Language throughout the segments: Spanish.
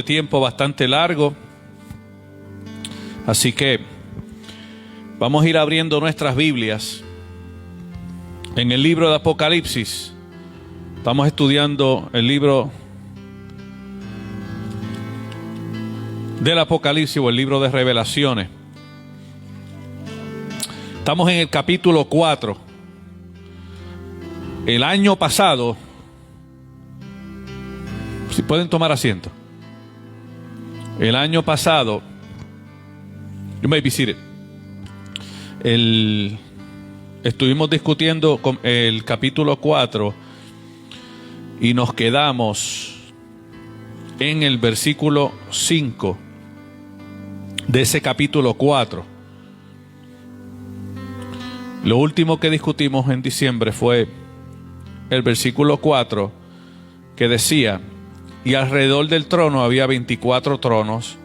Tiempo bastante largo, así que vamos a ir abriendo nuestras Biblias en el libro de Apocalipsis. Estamos estudiando el libro del Apocalipsis o el libro de Revelaciones. Estamos en el capítulo 4. El año pasado, si pueden tomar asiento. El año pasado, you may be seated. Estuvimos discutiendo con el capítulo 4 y nos quedamos en el versículo 5 de ese capítulo 4. Lo último que discutimos en diciembre fue el versículo 4 que decía: y alrededor del trono había 24 tronos,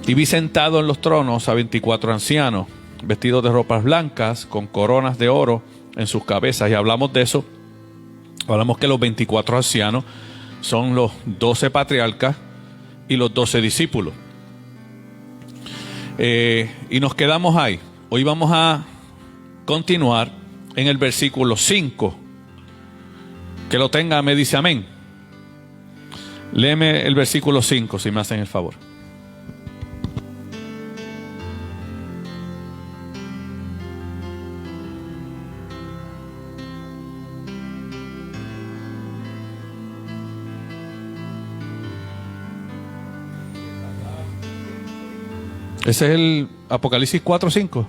y vi sentados en los tronos a 24 ancianos, vestidos de ropas blancas, con coronas de oro en sus cabezas. Y hablamos de eso. Hablamos que los 24 ancianos son los 12 patriarcas y los 12 discípulos. Y nos quedamos ahí. Hoy vamos a continuar en el versículo 5. Que lo tenga, me dice amén. Léeme el versículo 5, si me hacen el favor. Ese es el Apocalipsis 4:5.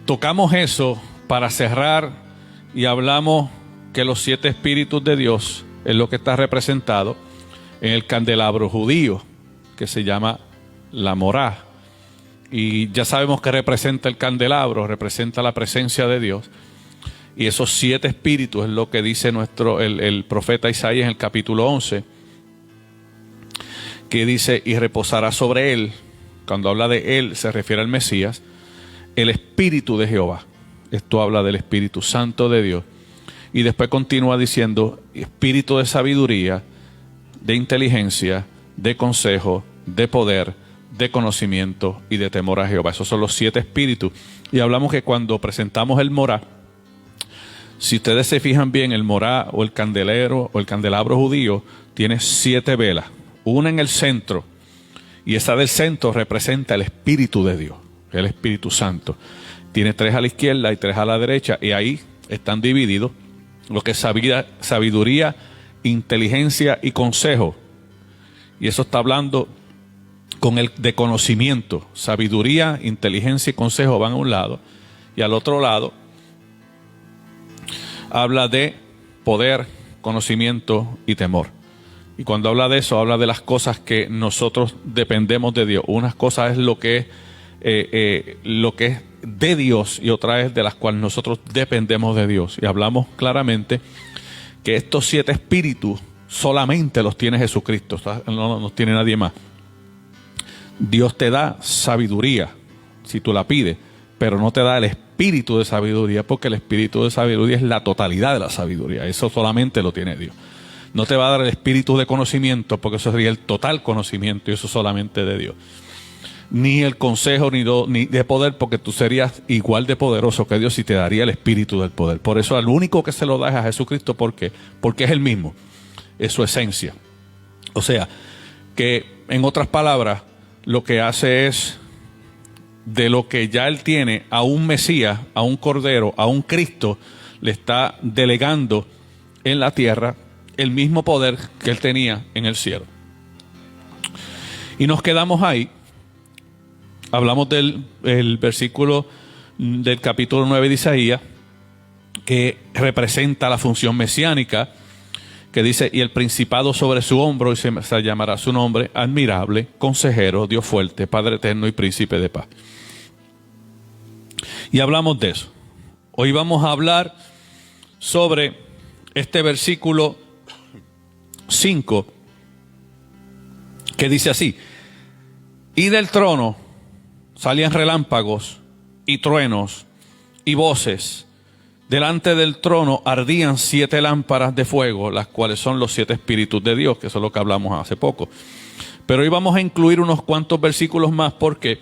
Tocamos eso para cerrar y hablamos que los 7 espíritus de Dios es lo que está representado en el candelabro judío, que se llama la morá. Y ya sabemos que representa el candelabro, representa la presencia de Dios. Y esos 7 espíritus es lo que dice el profeta Isaías en el capítulo 11, que dice: y reposará sobre él. Cuando habla de él se refiere al Mesías, el Espíritu de Jehová. Esto habla del Espíritu Santo de Dios. Y después continúa diciendo: espíritu de sabiduría, de inteligencia, de consejo, de poder, de conocimiento y de temor a Jehová. Esos son los 7 espíritus. Y hablamos que cuando presentamos el morá, si ustedes se fijan bien, el morá o el candelero o el candelabro judío tiene 7 velas, una en el centro, y esa del centro representa el Espíritu de Dios, el Espíritu Santo. Tiene 3 a la izquierda y 3 a la derecha, y ahí están divididos lo que es sabiduría, inteligencia y consejo. Y eso está hablando de conocimiento. Sabiduría, inteligencia y consejo van a un lado, y al otro lado habla de poder, conocimiento y temor. Y cuando habla de eso, habla de las cosas que nosotros dependemos de Dios. Unas cosas es lo que es de Dios, y otra es de las cuales nosotros dependemos de Dios. Y hablamos claramente que estos 7 espíritus solamente los tiene Jesucristo, no los tiene nadie más. Dios te da sabiduría si tú la pides, pero no te da el espíritu de sabiduría, porque el espíritu de sabiduría es la totalidad de la sabiduría. Eso solamente lo tiene Dios. No te va a dar el espíritu de conocimiento, porque eso sería el total conocimiento, y eso solamente de Dios. Ni el consejo ni de poder, porque tú serías igual de poderoso que Dios y te daría el espíritu del poder. Por eso al único que se lo da es a Jesucristo. ¿Por qué? Porque es el mismo, es su esencia. O sea, que en otras palabras, lo que hace es de lo que ya Él tiene a un Mesías, a un Cordero, a un Cristo, le está delegando en la tierra el mismo poder que Él tenía en el cielo. Y nos quedamos ahí. Hablamos del versículo del capítulo 9 de Isaías, que representa la función mesiánica, que dice: y el principado sobre su hombro, y se llamará su nombre admirable, consejero, Dios fuerte, Padre eterno y príncipe de paz. Y hablamos de eso. Hoy vamos a hablar sobre este versículo 5, que dice así: y del trono salían relámpagos y truenos y voces. Delante del trono ardían 7 lámparas de fuego, las cuales son los 7 espíritus de Dios, que eso es lo que hablamos hace poco. Pero hoy vamos a incluir unos cuantos versículos más, porque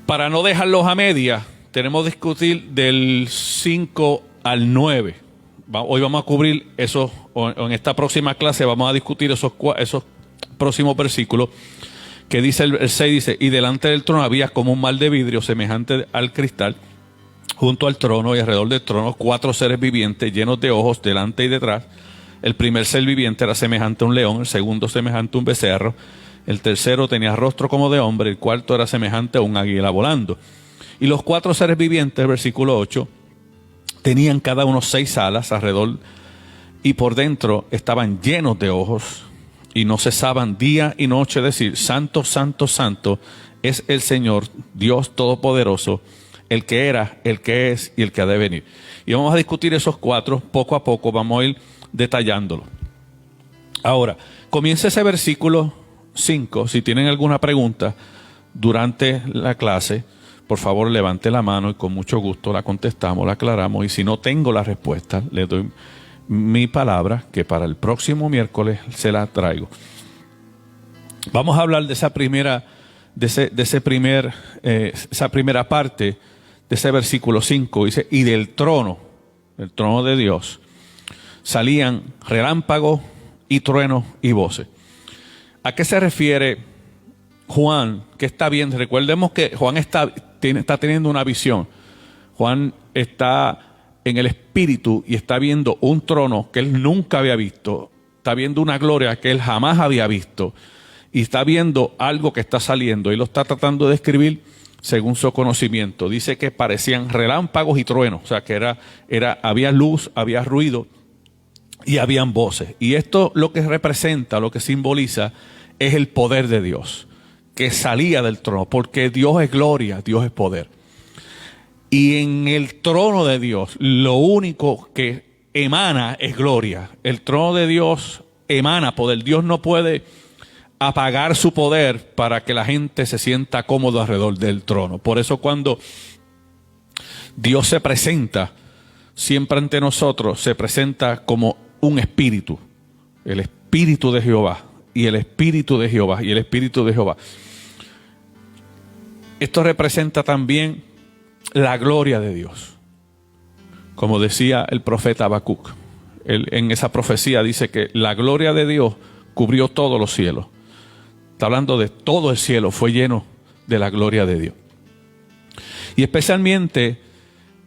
para no dejarlos a medias, tenemos que discutir del 5 al 9. Hoy vamos a cubrir esos, o en esta próxima clase vamos a discutir esos próximos versículos, que dice el 6, dice: y delante del trono había como un mar de vidrio semejante al cristal, junto al trono y alrededor del trono 4 seres vivientes llenos de ojos delante y detrás. El primer ser viviente era semejante a un león, el segundo semejante a un becerro, el tercero tenía rostro como de hombre, el cuarto era semejante a un águila volando. Y los 4 seres vivientes, versículo 8, tenían cada uno 6 alas alrededor, y por dentro estaban llenos de ojos, y no cesaban día y noche decir: santo, santo, santo es el Señor Dios Todopoderoso, el que era, el que es y el que ha de venir. Y vamos a discutir esos 4 poco a poco, vamos a ir detallándolo. Ahora, comienza ese versículo 5. Si tienen alguna pregunta durante la clase, por favor levante la mano y con mucho gusto la contestamos, la aclaramos. Y si no tengo la respuesta, le doy mi palabra que para el próximo miércoles se la traigo. Vamos a hablar de esa primera, esa primera parte de ese versículo 5. Dice: y del trono, el trono de Dios, salían relámpagos y truenos y voces. ¿A qué se refiere Juan? ¿Qué está viendo? Recordemos que Juan está teniendo una visión. Juan está en el espíritu y está viendo un trono que él nunca había visto. Está viendo una gloria que él jamás había visto. Y está viendo algo que está saliendo. Y lo está tratando de describir según su conocimiento. Dice que parecían relámpagos y truenos. O sea, que había luz, había ruido y habían voces. Y esto lo que representa, lo que simboliza, es el poder de Dios que salía del trono. Porque Dios es gloria, Dios es poder. Y en el trono de Dios, lo único que emana es gloria. El trono de Dios emana poder. Dios no puede apagar su poder para que la gente se sienta cómodo alrededor del trono. Por eso cuando Dios se presenta siempre ante nosotros, se presenta como un espíritu. El espíritu de Jehová. Y el espíritu de Jehová. Y el espíritu de Jehová. Esto representa también la gloria de Dios. Como decía el profeta Habacuc, en esa profecía dice que la gloria de Dios cubrió todos los cielos. Está hablando de todo el cielo, fue lleno de la gloria de Dios. Y especialmente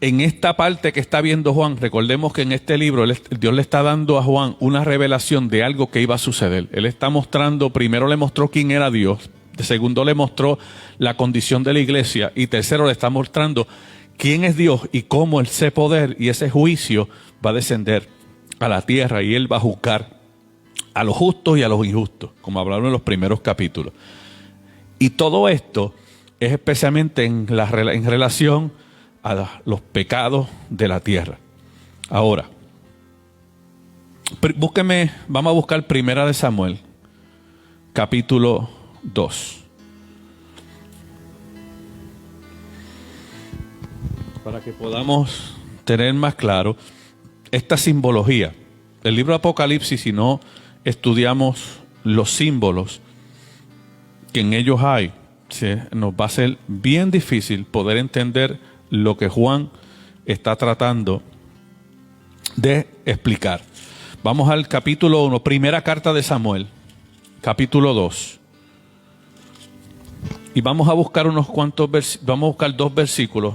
en esta parte que está viendo Juan, recordemos que en este libro Dios le está dando a Juan una revelación de algo que iba a suceder. Él está mostrando, primero le mostró quién era Dios, segundo le mostró la condición de la iglesia, y tercero le está mostrando quién es Dios y cómo ese poder y ese juicio va a descender a la tierra, y él va a juzgar a los justos y a los injustos, como hablaron en los primeros capítulos. Y todo esto es especialmente en relación a los pecados de la tierra. Ahora, vamos a buscar Primera de Samuel, capítulo 2. Para que podamos tener más claro esta simbología. El libro de Apocalipsis, si no estudiamos los símbolos que en ellos hay, nos va a ser bien difícil poder entender lo que Juan está tratando de explicar. Vamos al capítulo 1, primera carta de Samuel, capítulo 2. Y vamos a buscar vamos a buscar 2 versículos.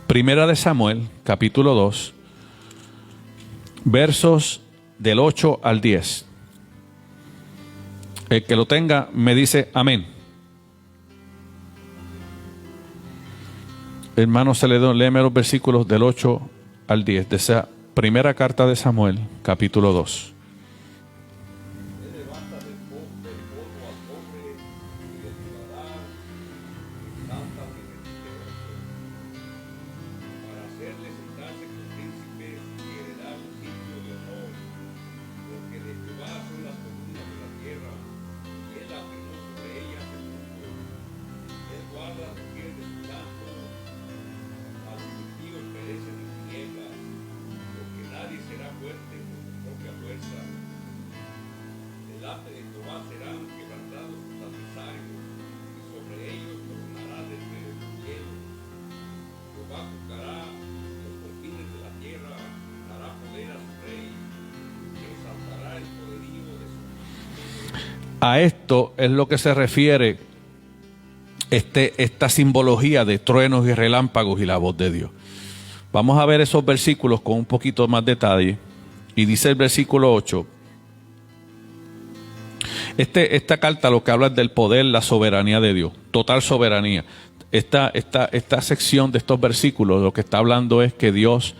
Primera de Samuel, capítulo 2, versos del 8 al 10. El que lo tenga me dice amén. Hermano Celedón, léeme los versículos del 8 al 10 de esa primera carta de Samuel, capítulo 2. A esto es lo que se refiere esta simbología de truenos y relámpagos y la voz de Dios. Vamos a ver esos versículos con un poquito más detalle. Y dice el versículo 8. Esta carta lo que habla es del poder, la soberanía de Dios, total soberanía. Esta sección de estos versículos lo que está hablando es que Dios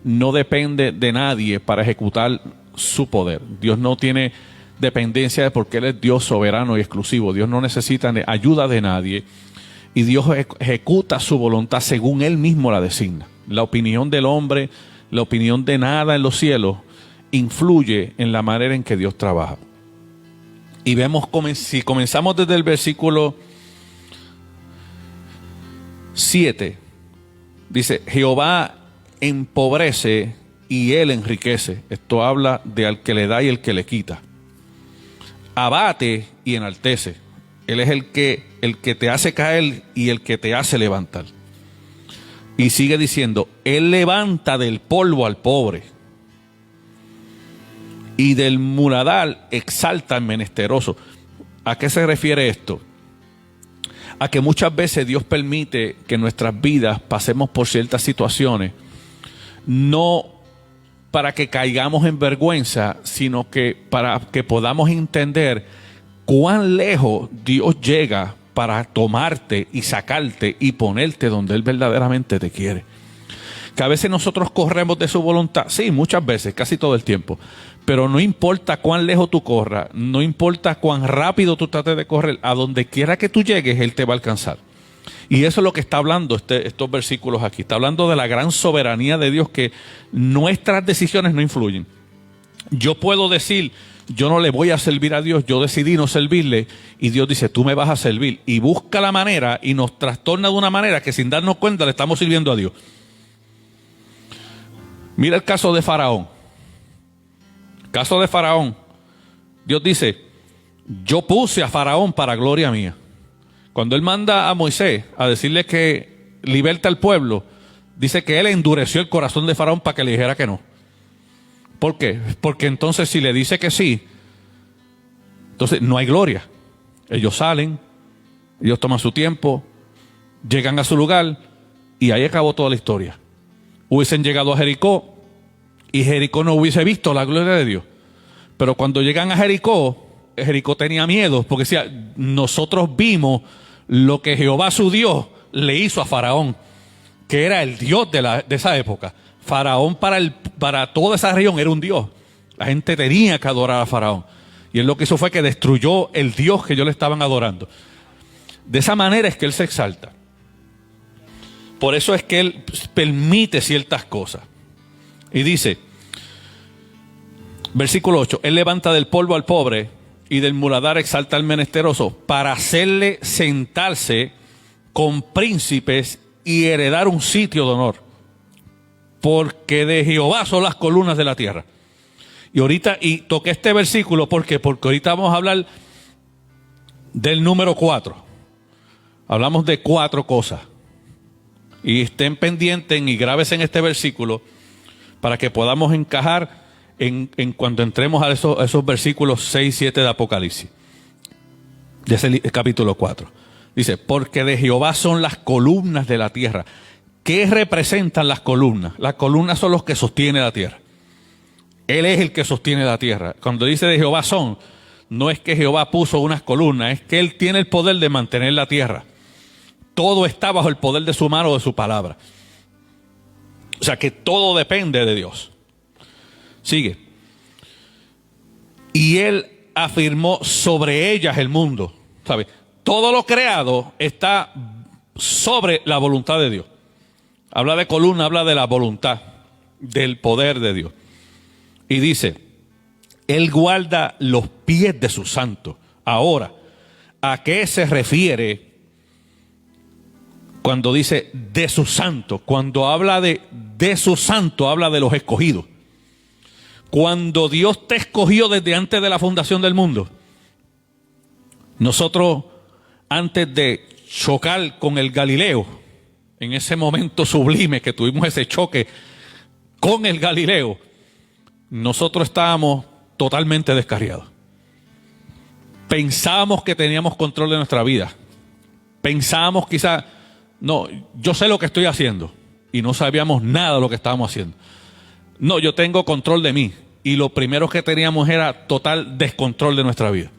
no depende de nadie para ejecutar su poder. Dios no tiene dependencia porque Él es Dios soberano y exclusivo. Dios no necesita ayuda de nadie y Dios ejecuta su voluntad según Él mismo la designa. La opinión del hombre, la opinión de nada en los cielos influye en la manera en que Dios trabaja. Y vemos si comenzamos desde el versículo 7, dice: Jehová empobrece y Él enriquece. Esto habla de al que le da y el que le quita. Abate y enaltece. Él es el que te hace caer y el que te hace levantar. Y sigue diciendo: Él levanta del polvo al pobre y del muladar exalta al menesteroso. ¿A qué se refiere esto? A que muchas veces Dios permite que en nuestras vidas pasemos por ciertas situaciones, no para que caigamos en vergüenza, sino que para que podamos entender cuán lejos Dios llega para tomarte y sacarte y ponerte donde Él verdaderamente te quiere. Que a veces nosotros corremos de su voluntad, sí, muchas veces, casi todo el tiempo, pero no importa cuán lejos tú corras, no importa cuán rápido tú trates de correr, a donde quiera que tú llegues, Él te va a alcanzar. Y eso es lo que está hablando estos versículos aquí. Está hablando de la gran soberanía de Dios, que nuestras decisiones no influyen. Yo puedo decir: yo no le voy a servir a Dios, yo decidí no servirle, y Dios dice: tú me vas a servir, y busca la manera y nos trastorna de una manera que sin darnos cuenta le estamos sirviendo a Dios. Mira el caso de Faraón. Caso de Faraón. Dios dice: yo puse a Faraón para gloria mía. Cuando Él manda a Moisés a decirle que liberta al pueblo, dice que Él endureció el corazón de Faraón para que le dijera que no. ¿Por qué? Porque entonces si le dice que sí, entonces no hay gloria. Ellos salen, ellos toman su tiempo, llegan a su lugar y ahí acabó toda la historia. Hubiesen llegado a Jericó y Jericó no hubiese visto la gloria de Dios. Pero cuando llegan a Jericó, Jericó tenía miedo porque decía: nosotros vimos lo que Jehová su Dios le hizo a Faraón, que era el Dios de esa época. Faraón para toda esa región era un Dios. La gente tenía que adorar a Faraón. Y él lo que hizo fue que destruyó el Dios que ellos le estaban adorando. De esa manera es que Él se exalta. Por eso es que Él permite ciertas cosas. Y dice, versículo 8: Él levanta del polvo al pobre y del muladar exalta al menesteroso, para hacerle sentarse con príncipes y heredar un sitio de honor. Porque de Jehová son las columnas de la tierra. Y toqué este versículo, ¿por qué? Porque ahorita vamos a hablar del número 4. Hablamos de 4 cosas. Y estén pendientes y grábense en este versículo para que podamos encajar en cuando entremos a esos versículos 6 y 7 de Apocalipsis. De ese capítulo 4. Dice: porque de Jehová son las columnas de la tierra. ¿Qué representan las columnas? Las columnas son los que sostienen la tierra. Él es el que sostiene la tierra. Cuando dice de Jehová son, no es que Jehová puso unas columnas, es que Él tiene el poder de mantener la tierra. Todo está bajo el poder de su mano o de su palabra. O sea que todo depende de Dios. Sigue. Y Él afirmó sobre ellas el mundo. ¿Sabe? Todo lo creado está sobre la voluntad de Dios. Habla de columna, habla de la voluntad, del poder de Dios. Y dice: Él guarda los pies de sus santos. Ahora, ¿a qué se refiere cuando dice de sus santos? Cuando habla de sus santos, habla de los escogidos. Cuando Dios te escogió desde antes de la fundación del mundo, nosotros, antes de chocar con el Galileo, en ese momento sublime que tuvimos ese choque con el Galileo, nosotros estábamos totalmente descarriados. pensábamos que teníamos control de nuestra vida. Pensábamos quizá, no, yo sé lo que estoy haciendo. Y no sabíamos nada de lo que estábamos haciendo. No, yo tengo control de mí. Y lo primero que teníamos era total descontrol de nuestra vida.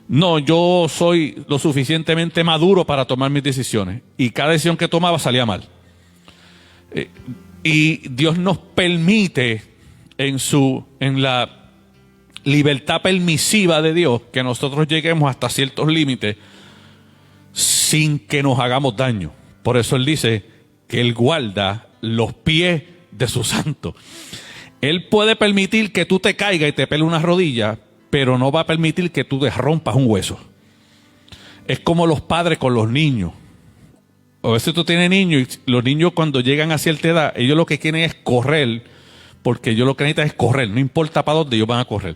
No, yo soy lo suficientemente maduro para tomar mis decisiones. Y cada decisión que tomaba salía mal. Y Dios nos permite en la libertad permisiva de Dios que nosotros lleguemos hasta ciertos límites sin que nos hagamos daño. Por eso Él dice que Él guarda los pies de su santo. Él puede permitir que tú te caigas y te pele una rodilla, pero no va a permitir que tú te rompas un hueso. Es como los padres con los niños. A veces tú tienes niños y los niños cuando llegan a cierta edad, ellos lo que quieren es correr, porque ellos lo que necesitan es correr, no importa para dónde ellos van a correr.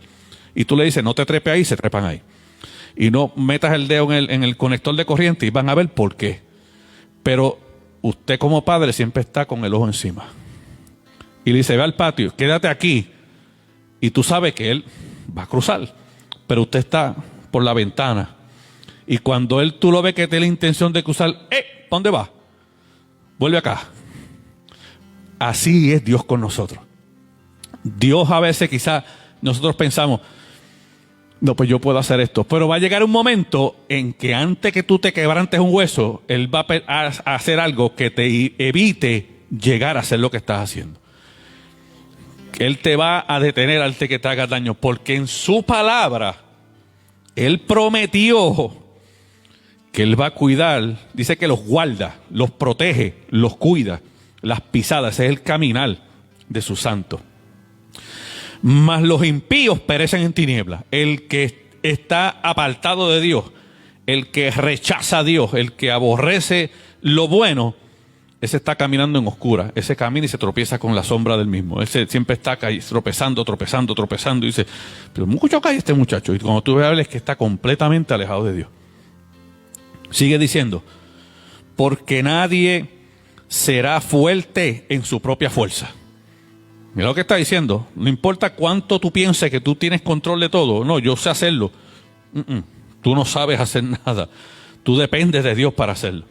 Y tú le dices, no te trepes ahí, se trepan ahí. Y no metas el dedo en el conector de corriente y van a ver por qué. Pero usted como padre siempre está con el ojo encima. Y le dice, ve al patio, quédate aquí. Y tú sabes que él va a cruzar, pero usted está por la ventana. Y cuando tú lo ves que tiene la intención de cruzar, ¿para dónde va? Vuelve acá. Así es Dios con nosotros. Dios a veces quizás nosotros pensamos, no, pues yo puedo hacer esto. Pero va a llegar un momento en que antes que tú te quebrantes un hueso, Él va a hacer algo que te evite llegar a hacer lo que estás haciendo. Él te va a detener antes que te haga daño, porque en su palabra, Él prometió que Él va a cuidar, dice que los guarda, los protege, los cuida, las pisadas, ese es el caminar de su santo. Mas los impíos perecen en tinieblas. El que está apartado de Dios, el que rechaza a Dios, el que aborrece lo bueno, ese está caminando en oscura. Ese camina y se tropieza con la sombra del mismo. Ese siempre está tropezando. Y dice, pero mucho cae este muchacho. Y cuando tú ves, es que está completamente alejado de Dios. Sigue diciendo, porque nadie será fuerte en su propia fuerza. Mira lo que está diciendo. No importa cuánto tú pienses que tú tienes control de todo. No, yo sé hacerlo. Tú no sabes hacer nada. Tú dependes de Dios para hacerlo.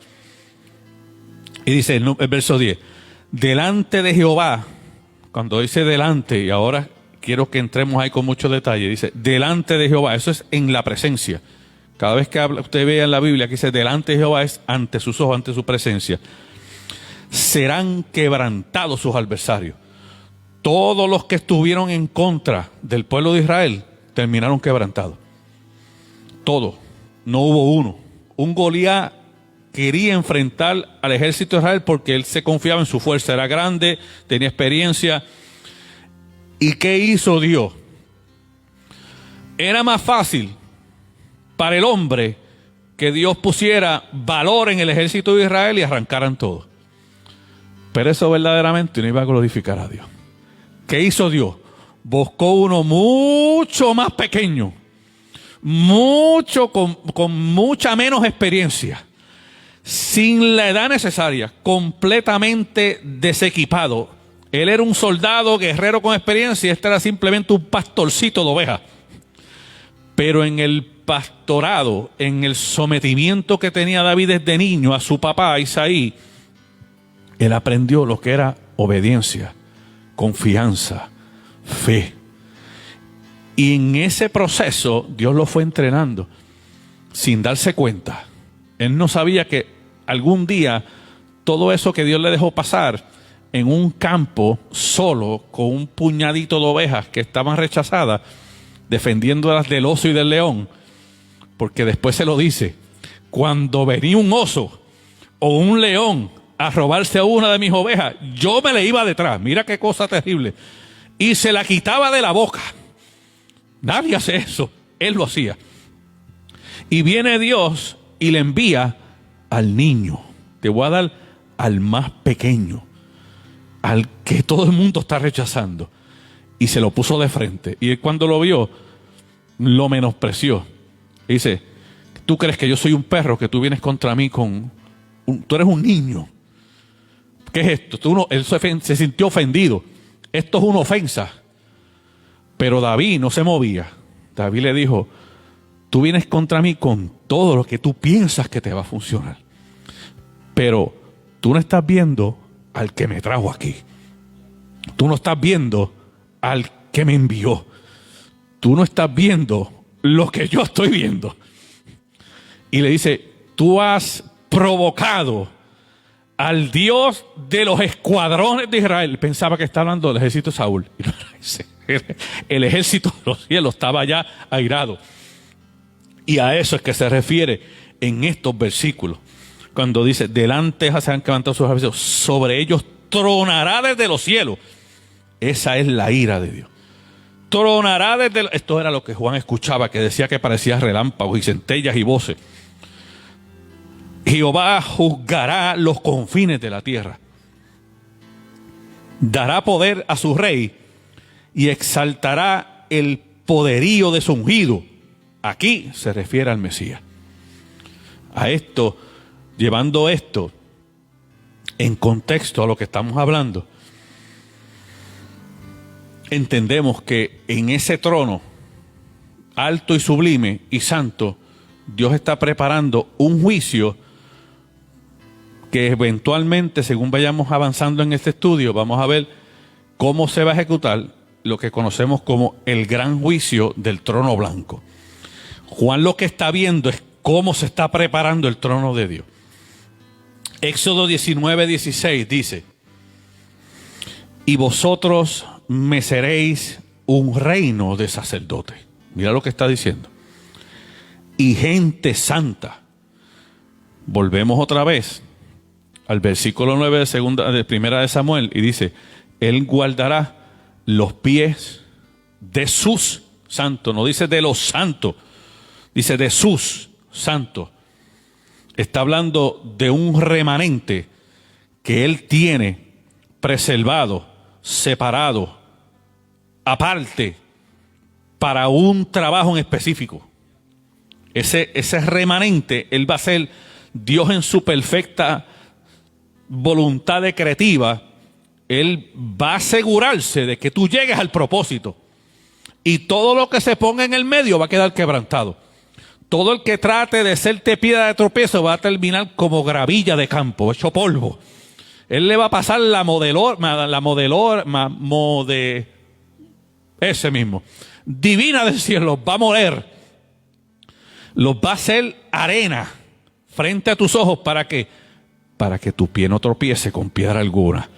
Y dice el verso 10. Delante de Jehová. Cuando dice delante, y ahora quiero que entremos ahí con mucho detalle. Dice delante de Jehová. Eso es en la presencia. Cada vez que usted vea en la Biblia que dice delante de Jehová, es ante sus ojos, ante su presencia. Serán quebrantados sus adversarios. Todos los que estuvieron en contra del pueblo de Israel terminaron quebrantados. Todos. No hubo uno. Un Goliat quería enfrentar al ejército de Israel porque él se confiaba en su fuerza. Era grande, tenía experiencia. ¿Y qué hizo Dios? Era más fácil para el hombre que Dios pusiera valor en el ejército de Israel y arrancaran todo. Pero eso verdaderamente no iba a glorificar a Dios. ¿Qué hizo Dios? Buscó uno mucho más pequeño, con mucha menos experiencia, sin la edad necesaria, completamente desequipado. Él era un soldado guerrero con experiencia y este era simplemente un pastorcito de ovejas. Pero en el pastorado, en el sometimiento que tenía David desde niño a su papá Isaí, él aprendió lo que era obediencia, confianza, fe. Y en ese proceso Dios lo fue entrenando sin darse cuenta. Él no sabía que algún día todo eso que Dios le dejó pasar en un campo solo con un puñadito de ovejas que estaban rechazadas, defendiéndolas del oso y del león, porque después se lo dice, cuando venía un oso o un león a robarse a una de mis ovejas, yo me le iba detrás. Mira qué cosa terrible. Y se la quitaba de la boca. Nadie hace eso. Él lo hacía. Y viene Dios y le envía al niño. Te voy a dar al más pequeño, al que todo el mundo está rechazando. Y se lo puso de frente. Y él, cuando lo vio, lo menospreció. Y dice, ¿tú crees que yo soy un perro que tú vienes contra mí con... tú eres un niño? ¿Qué es esto? Él se sintió ofendido. Esto es una ofensa. Pero David no se movía. David le dijo, Tú vienes contra mí con todo lo que tú piensas que te va a funcionar. Pero tú no estás viendo al que me trajo aquí. Tú no estás viendo al que me envió. Tú no estás viendo lo que yo estoy viendo. Y le dice, tú has provocado al Dios de los escuadrones de Israel. Pensaba que estaba hablando del ejército de Saúl. Y no era ese. El ejército de los cielos estaba ya airado. Y a eso es que se refiere en estos versículos. Cuando dice, delante se han levantado sus ejércitos, sobre ellos tronará desde los cielos. Esa es la ira de Dios. Tronará desde... Esto era lo que Juan escuchaba, que decía que parecía relámpagos y centellas y voces. Jehová juzgará los confines de la tierra. Dará poder a su rey y exaltará el poderío de su ungido. Aquí se refiere al Mesías. A esto, llevando esto en contexto a lo que estamos hablando, entendemos que en ese trono alto y sublime y santo, Dios está preparando un juicio que eventualmente, según vayamos avanzando en este estudio, vamos a ver cómo se va a ejecutar lo que conocemos como el gran juicio del trono blanco. Juan lo que está viendo es cómo se está preparando el trono de Dios. Éxodo 19:16 dice, y vosotros me seréis un reino de sacerdotes. Mira lo que está diciendo. Y gente santa. Volvemos otra vez al versículo 9 de primera de Samuel y dice, él guardará los pies de sus santos. No dice de los santos, dice de sus santos. Está hablando de un remanente que él tiene preservado, separado, aparte, para un trabajo en específico. Ese remanente, él va a ser Dios en su perfecta voluntad decretiva. Él va a asegurarse de que tú llegues al propósito. Y todo lo que se ponga en el medio va a quedar quebrantado. Todo el que trate de hacerte piedra de tropiezo va a terminar como gravilla de campo, hecho polvo. Él le va a pasar ese mismo. Divina del cielo, va a moler. Los va a hacer arena frente a tus ojos. ¿Para qué? Para que tu pie no tropiece con piedra alguna.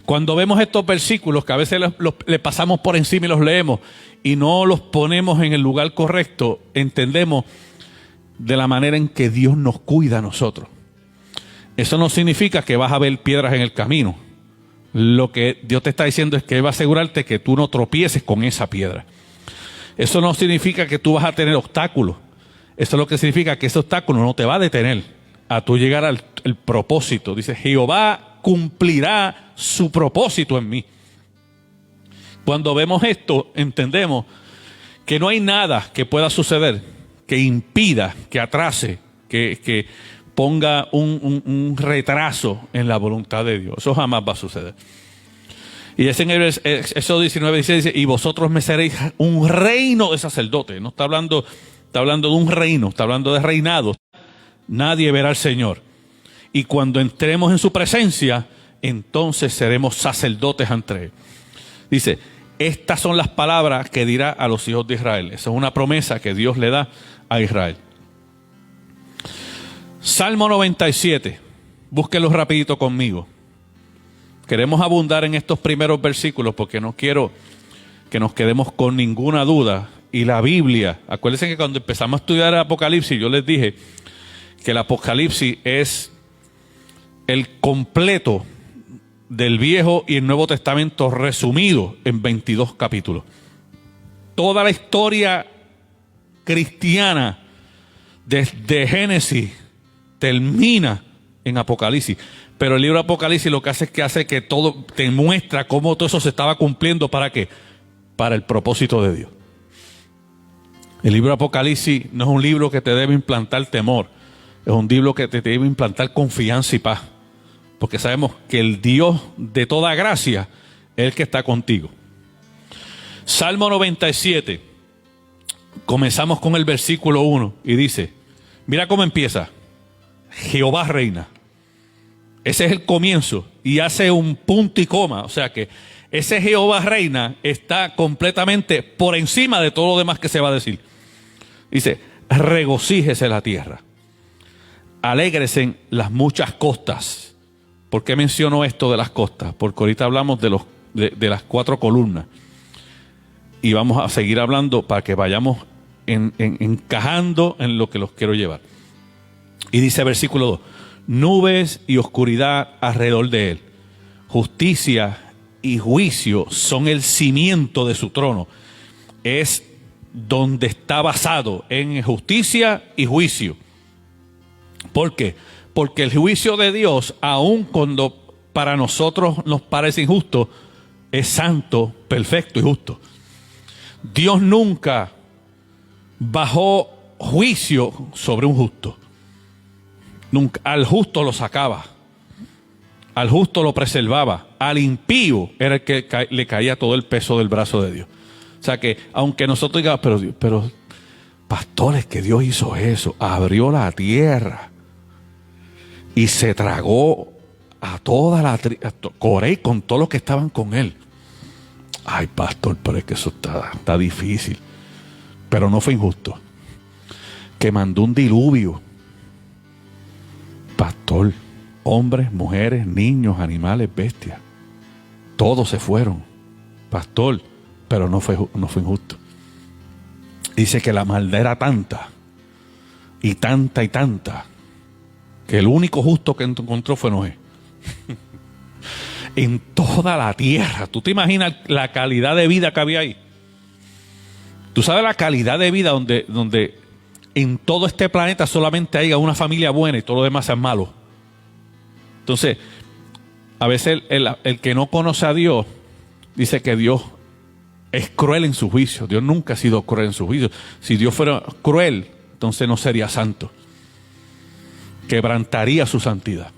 Cuando vemos estos versículos, que a veces le pasamos por encima y los leemos y no los ponemos en el lugar correcto, entendemos de la manera en que Dios nos cuida a nosotros. Eso no significa que vas a ver piedras en el camino. Lo que Dios te está diciendo es que Él va a asegurarte que tú no tropieces con esa piedra. Eso no significa que tú vas a tener obstáculos. Eso es lo que significa que ese obstáculo no te va a detener a tú llegar al propósito. Dice, Jehová cumplirá su propósito en mí. Cuando vemos esto, entendemos que no hay nada que pueda suceder que impida, que atrase, que ponga un retraso en la voluntad de Dios. Eso jamás va a suceder. Y es en Éxodo 19:16 dice, y vosotros me seréis un reino de sacerdotes. No está hablando de un reino, está hablando de reinado. Nadie verá al Señor. Y cuando entremos en su presencia, entonces seremos sacerdotes ante Él. Dice, estas son las palabras que dirá a los hijos de Israel. Esa es una promesa que Dios le da a Israel. Salmo 97. Búsquenlo rapidito conmigo. Queremos abundar en estos primeros versículos porque no quiero que nos quedemos con ninguna duda. Y la Biblia, acuérdense que cuando empezamos a estudiar el Apocalipsis, yo les dije que el Apocalipsis es el completo del Viejo y el Nuevo Testamento resumido en 22 capítulos. Toda la historia cristiana desde Génesis termina en Apocalipsis. Pero el libro de Apocalipsis lo que hace es que todo te muestra cómo todo eso se estaba cumpliendo. ¿Para qué? Para el propósito de Dios. El libro de Apocalipsis no es un libro que te debe implantar temor. Es un libro que te debe implantar confianza y paz. Porque sabemos que el Dios de toda gracia es el que está contigo. Salmo 97. Comenzamos con el versículo 1 y dice, mira cómo empieza. Jehová reina. Ese es el comienzo y hace un punto y coma. O sea que ese Jehová reina está completamente por encima de todo lo demás que se va a decir. Dice, regocíjese la tierra. Alégresen las muchas costas. ¿Por qué menciono esto de las costas? Porque ahorita hablamos de las 4 columnas. Y vamos a seguir hablando para que vayamos encajando en lo que los quiero llevar. Y dice versículo 2, nubes y oscuridad alrededor de él. Justicia y juicio son el cimiento de su trono. Es donde está basado en justicia y juicio. ¿Por qué? Porque el juicio de Dios, aun cuando para nosotros nos parece injusto, es santo, perfecto y justo. Dios nunca bajó juicio sobre un justo. Nunca. Al justo lo sacaba, al justo lo preservaba, al impío era el que le caía todo el peso del brazo de Dios. O sea que, aunque nosotros digamos, pero pastores, que Dios hizo eso, abrió la tierra y se tragó a toda la Coré con todos los que estaban con él. Ay, pastor, pero es que eso está difícil. Pero no fue injusto. Que mandó un diluvio. Pastor, hombres, mujeres, niños, animales, bestias. Todos se fueron. Pastor, pero no fue injusto. Dice que la maldad era tanta, y tanta, que el único justo que encontró fue Noé. En toda la tierra. ¿Tú te imaginas la calidad de vida que había ahí? ¿Tú sabes la calidad de vida donde en todo este planeta solamente haya una familia buena y todo lo demás sea malo? Entonces, a veces el que no conoce a Dios dice que Dios es cruel en su juicio. Dios nunca ha sido cruel en su juicio. Si Dios fuera cruel, entonces no sería santo. Quebrantaría su santidad.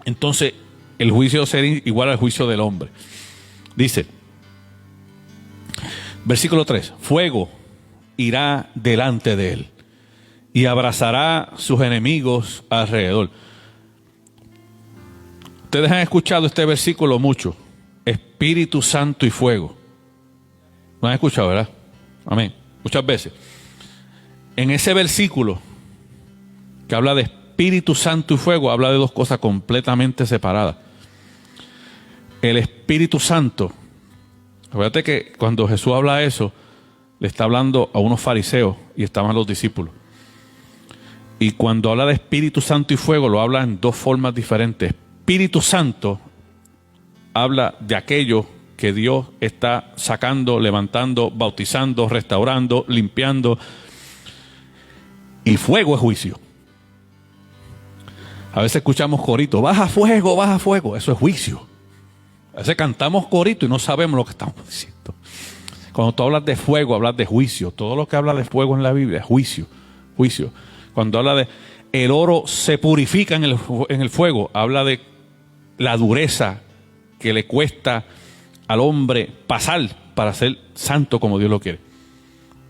Entonces, el juicio sería igual al juicio del hombre. Dice, versículo 3, fuego irá delante de él y abrazará sus enemigos alrededor. Ustedes han escuchado este versículo mucho. Espíritu Santo y fuego. ¿Lo han escuchado, verdad? Amén. Muchas veces. En ese versículo que habla de Espíritu Santo y fuego, habla de dos cosas completamente separadas. El Espíritu Santo, acuérdate que cuando Jesús habla eso, le está hablando a unos fariseos y estaban los discípulos. Y cuando habla de Espíritu Santo y fuego, lo habla en dos formas diferentes. Espíritu Santo habla de aquello que Dios está sacando, levantando, bautizando, restaurando, limpiando. Y fuego es juicio. A veces escuchamos corito, baja fuego, eso es juicio. A veces cantamos corito y no sabemos lo que estamos diciendo. Cuando tú hablas de fuego, hablas de juicio. Todo lo que habla de fuego en la Biblia es juicio. Cuando habla de el oro se purifica en el fuego, habla de la dureza que le cuesta al hombre pasar para ser santo como Dios lo quiere.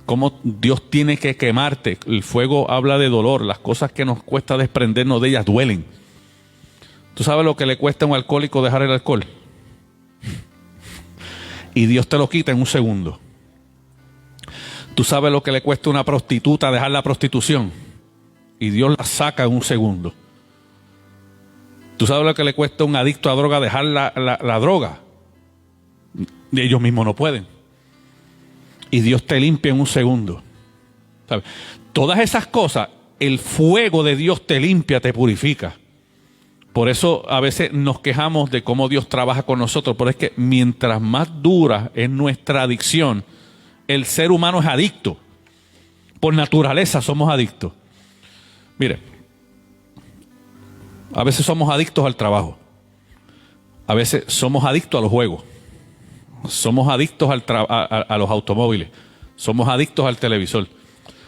Cómo Dios tiene que quemarte. El fuego habla de dolor. Las cosas que nos cuesta desprendernos de ellas duelen. ¿Tú sabes lo que le cuesta a un alcohólico dejar el alcohol? Y Dios te lo quita en un segundo. ¿Tú sabes lo que le cuesta a una prostituta dejar la prostitución? Y Dios la saca en un segundo. ¿Tú sabes lo que le cuesta a un adicto a droga dejar la droga? Y ellos mismos no pueden. Y Dios te limpia en un segundo. ¿Sabes? Todas esas cosas, el fuego de Dios te limpia, te purifica. Por eso a veces nos quejamos de cómo Dios trabaja con nosotros, pero es que mientras más dura es nuestra adicción, el ser humano es adicto. Por naturaleza somos adictos. Mire, a veces somos adictos al trabajo. A veces somos adictos a los juegos. Somos adictos a los automóviles. Somos adictos al televisor.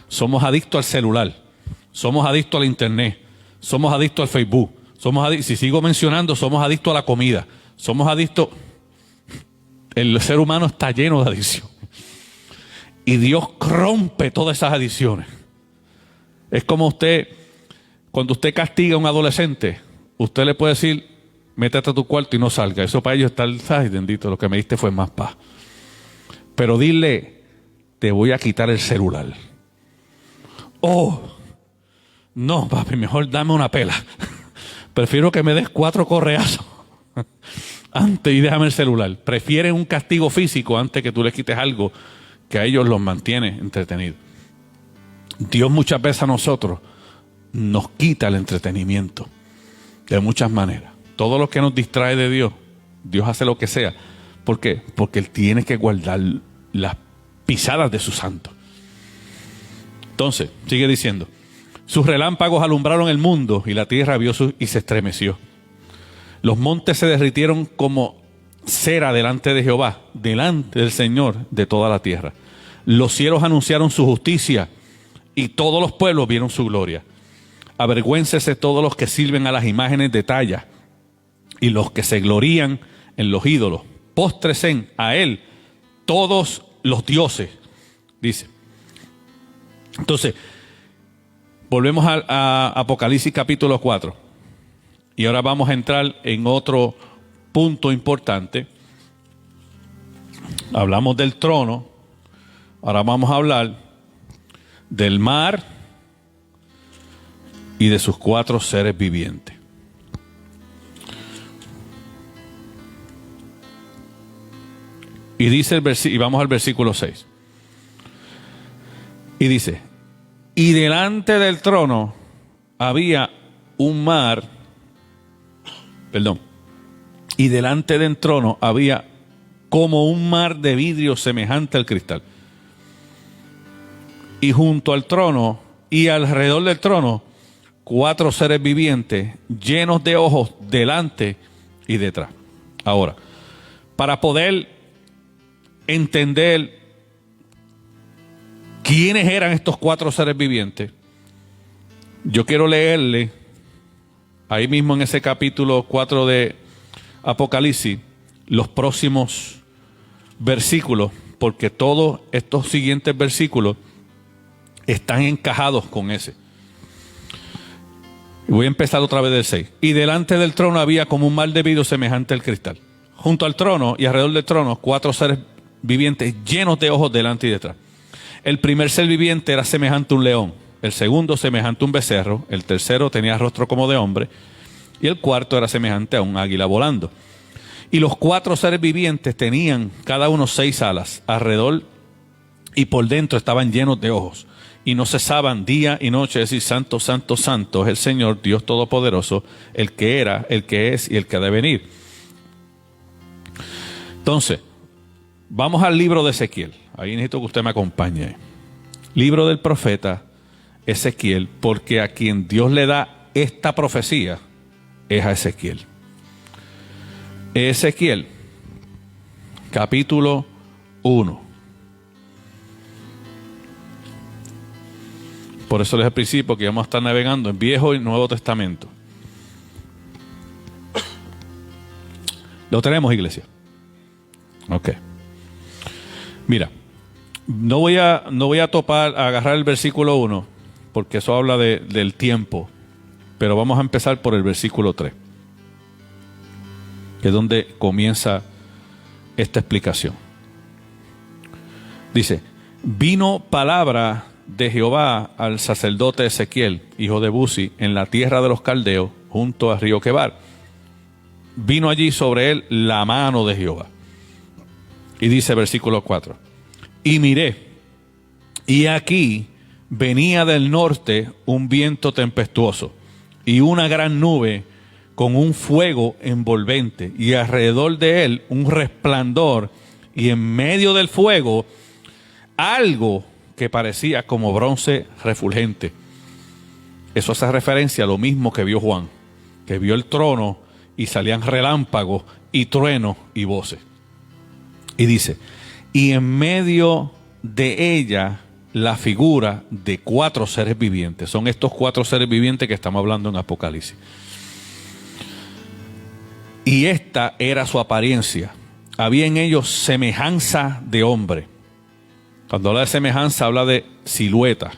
Somos adictos al celular. Somos adictos al internet. Somos adictos al Facebook. Si sigo mencionando, somos adictos a la comida. Somos adictos. El ser humano está lleno de adicción. Y Dios rompe todas esas adicciones. Es como cuando usted castiga a un adolescente, usted le puede decir, métete a tu cuarto y no salga. Eso para ellos está, ay, bendito, lo que me diste fue más paz. Pero dile, te voy a quitar el celular. Oh, no, papi, mejor dame una pela. Prefiero que me des 4 correazos antes y déjame el celular. Prefieren un castigo físico antes que tú les quites algo que a ellos los mantiene entretenidos. Dios muchas veces a nosotros nos quita el entretenimiento de muchas maneras. Todo lo que nos distrae de Dios, Dios hace lo que sea. ¿Por qué? Porque Él tiene que guardar las pisadas de su santo. Entonces, sigue diciendo, sus relámpagos alumbraron el mundo y la tierra vio y se estremeció. Los montes se derritieron como cera delante de Jehová, delante del Señor de toda la tierra. Los cielos anunciaron su justicia y todos los pueblos vieron su gloria. Avergüéncese todos los que sirven a las imágenes de talla y los que se glorían en los ídolos. Póstresen a él todos los dioses, dice. Entonces, volvemos a Apocalipsis capítulo 4. Y ahora vamos a entrar en otro punto importante. Hablamos del trono. Ahora vamos a hablar del mar y de sus 4 seres vivientes. Y dice y vamos al versículo 6. Y dice, y delante del trono había un mar, y delante del trono había como un mar de vidrio semejante al cristal. Y junto al trono y alrededor del trono, 4 seres vivientes llenos de ojos delante y detrás. Ahora, para poder entender quiénes eran estos 4 seres vivientes, yo quiero leerle ahí mismo en ese capítulo 4 de Apocalipsis los próximos versículos, porque todos estos siguientes versículos están encajados con ese. Voy a empezar otra vez del 6. Y delante del trono había como un mar de vidrio semejante al cristal. Junto al trono y alrededor del trono 4 seres vivientes llenos de ojos delante y detrás. El primer ser viviente era semejante a un león, el segundo semejante a un becerro, el tercero tenía rostro como de hombre y el cuarto era semejante a un águila volando. Y los 4 seres vivientes tenían cada uno 6 alas, alrededor y por dentro estaban llenos de ojos y no cesaban día y noche de decir, santo, santo, santo es el Señor Dios Todopoderoso, el que era, el que es y el que ha de venir. Entonces, vamos al libro de Ezequiel. Ahí necesito que usted me acompañe. Libro del profeta Ezequiel, porque a quien Dios le da esta profecía es a Ezequiel. Ezequiel, capítulo 1. Por eso les al principio que vamos a estar navegando en Viejo y Nuevo Testamento. ¿Lo tenemos, iglesia? Ok. Mira, no voy a agarrar el versículo 1, porque eso habla del tiempo, pero vamos a empezar por el versículo 3, que es donde comienza esta explicación. Dice, vino palabra de Jehová al sacerdote Ezequiel, hijo de Buzi, en la tierra de los caldeos, junto al río Quebar. Vino allí sobre él la mano de Jehová. Y dice versículo 4, y miré, y aquí venía del norte un viento tempestuoso, y una gran nube con un fuego envolvente, y alrededor de él un resplandor, y en medio del fuego algo que parecía como bronce refulgente. Eso hace referencia a lo mismo que vio Juan, que vio el trono y salían relámpagos y truenos y voces. Y dice, y en medio de ella la figura de 4 seres vivientes. Son estos 4 seres vivientes que estamos hablando en Apocalipsis. Y esta era su apariencia. Había en ellos semejanza de hombre, Cuando habla de semejanza, habla de silueta.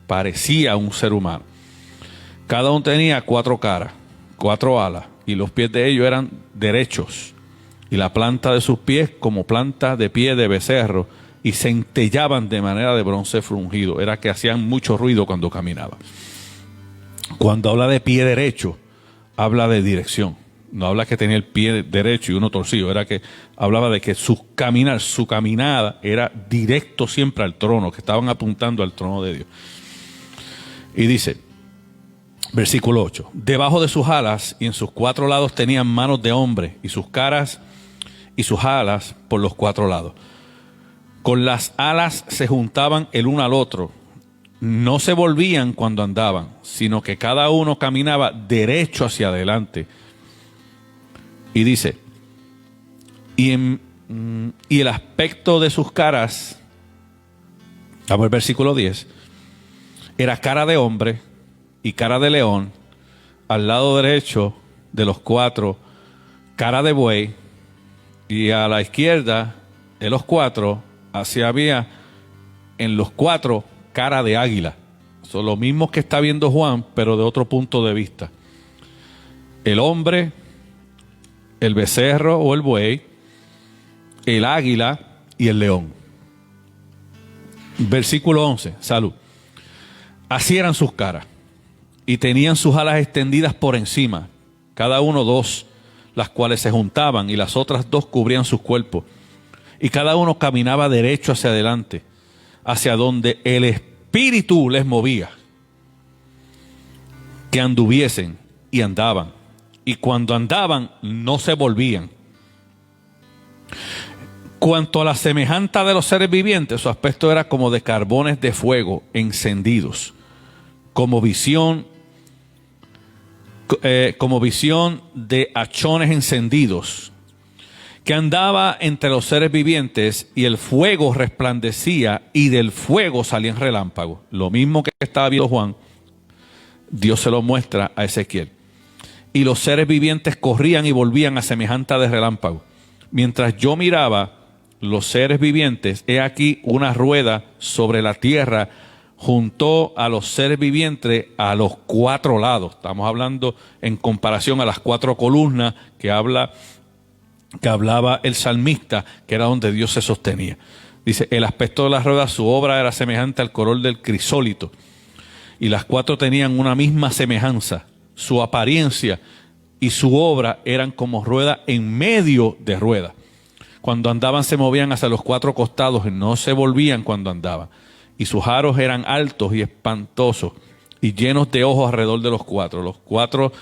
Parecía un ser humano. Cada uno tenía 4 caras, 4 alas, y los pies de ellos eran derechos, y la planta de sus pies como planta de pie de becerro, y centellaban de manera de bronce fungido. Era que hacían mucho ruido cuando caminaban. Cuando habla de pie derecho, habla de dirección. No habla que tenía el pie derecho y uno torcido. Era que hablaba de que su caminada era directo siempre al trono, que estaban apuntando al trono de Dios. Y dice, versículo 8, debajo de sus alas y en sus 4 lados tenían manos de hombre, y sus caras y sus alas por los 4 lados. Con las alas se juntaban el uno al otro. No se volvían cuando andaban, sino que cada uno caminaba derecho hacia adelante. Y dice, y el aspecto de sus caras, vamos al versículo 10, era cara de hombre y cara de león, al lado derecho de los 4, cara de buey, y a la izquierda de los 4, así había en los 4 cara de águila. Son lo mismo que está viendo Juan, pero de otro punto de vista. El hombre, el becerro o el buey, el águila y el león. Versículo 11, salud. Así eran sus caras, y tenían sus alas extendidas por encima, cada uno 2, las cuales se juntaban, y las otras 2 cubrían sus cuerpos. Y cada uno caminaba derecho hacia adelante, hacia donde el Espíritu les movía, que anduviesen, y andaban. Y cuando andaban, no se volvían. Cuanto a la semejanza de los seres vivientes, su aspecto era como de carbones de fuego encendidos, como visión de hachones encendidos, que andaba entre los seres vivientes, y el fuego resplandecía, y del fuego salían relámpagos. Lo mismo que estaba viendo Juan, Dios se lo muestra a Ezequiel. Y los seres vivientes corrían y volvían a semejanza de relámpagos. Mientras yo miraba los seres vivientes, he aquí una rueda sobre la tierra, junto a los seres vivientes a los 4 lados. Estamos hablando en comparación a las 4 columnas que hablaba el salmista, que era donde Dios se sostenía. Dice, el aspecto de las ruedas, su obra era semejante al color del crisólito, y las 4 tenían una misma semejanza. Su apariencia y su obra eran como ruedas en medio de ruedas. Cuando andaban se movían hacia los 4 costados, y no se volvían cuando andaban. Y sus aros eran altos y espantosos, y llenos de ojos alrededor de los 4.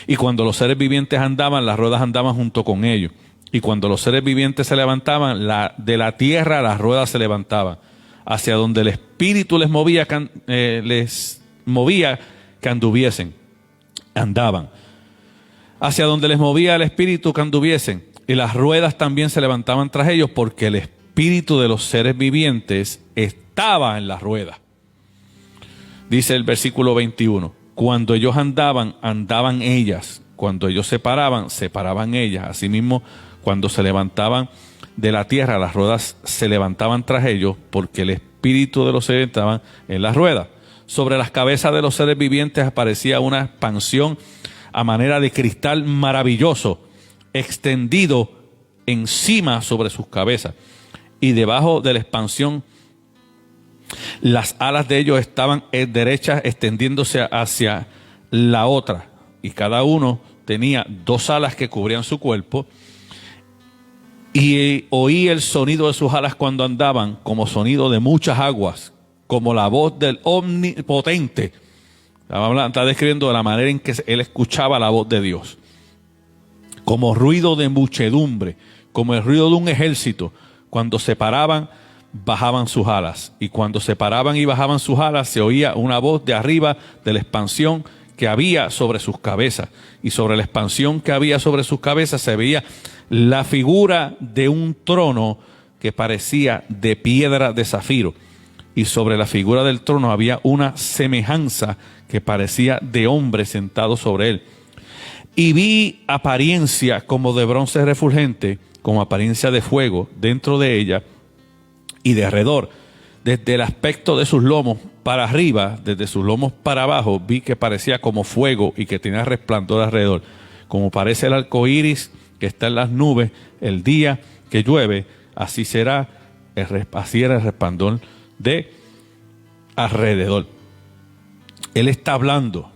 Y cuando los seres vivientes andaban, las ruedas andaban junto con ellos. Y cuando los seres vivientes se levantaban, de la tierra las ruedas se levantaban, hacia donde el Espíritu les movía que anduviesen. Andaban. Hacia donde les movía el Espíritu que anduviesen. Y las ruedas también se levantaban tras ellos, porque el Espíritu de los seres vivientes estaba en las ruedas. Dice el versículo 21. Cuando ellos andaban, andaban ellas. Cuando ellos se paraban ellas. Asimismo, cuando se levantaban de la tierra, las ruedas se levantaban tras ellos, porque el Espíritu de los seres estaban en las ruedas. Sobre las cabezas de los seres vivientes aparecía una expansión a manera de cristal maravilloso, extendido encima sobre sus cabezas. Y debajo de la expansión, las alas de ellos estaban derechas, extendiéndose hacia la otra. Y cada uno tenía 2 alas que cubrían su cuerpo. Y oí el sonido de sus alas cuando andaban, como sonido de muchas aguas, como la voz del Omnipotente. Está describiendo de la manera en que él escuchaba la voz de Dios. Como ruido de muchedumbre, como el ruido de un ejército. Cuando se paraban, bajaban sus alas. Y cuando se paraban y bajaban sus alas, se oía una voz de arriba de la expansión que había sobre sus cabezas. Y sobre la expansión que había sobre sus cabezas se veía la figura de un trono que parecía de piedra de zafiro. Y sobre la figura del trono había una semejanza que parecía de hombre sentado sobre él. Y vi apariencia como de bronce refulgente, como apariencia de fuego dentro de ella y de alrededor. Desde el aspecto de sus lomos para arriba, desde sus lomos para abajo, vi que parecía como fuego y que tenía resplandor alrededor. Como parece el arco iris que está en las nubes el día que llueve, así será, así era el resplandor de alrededor. Él está hablando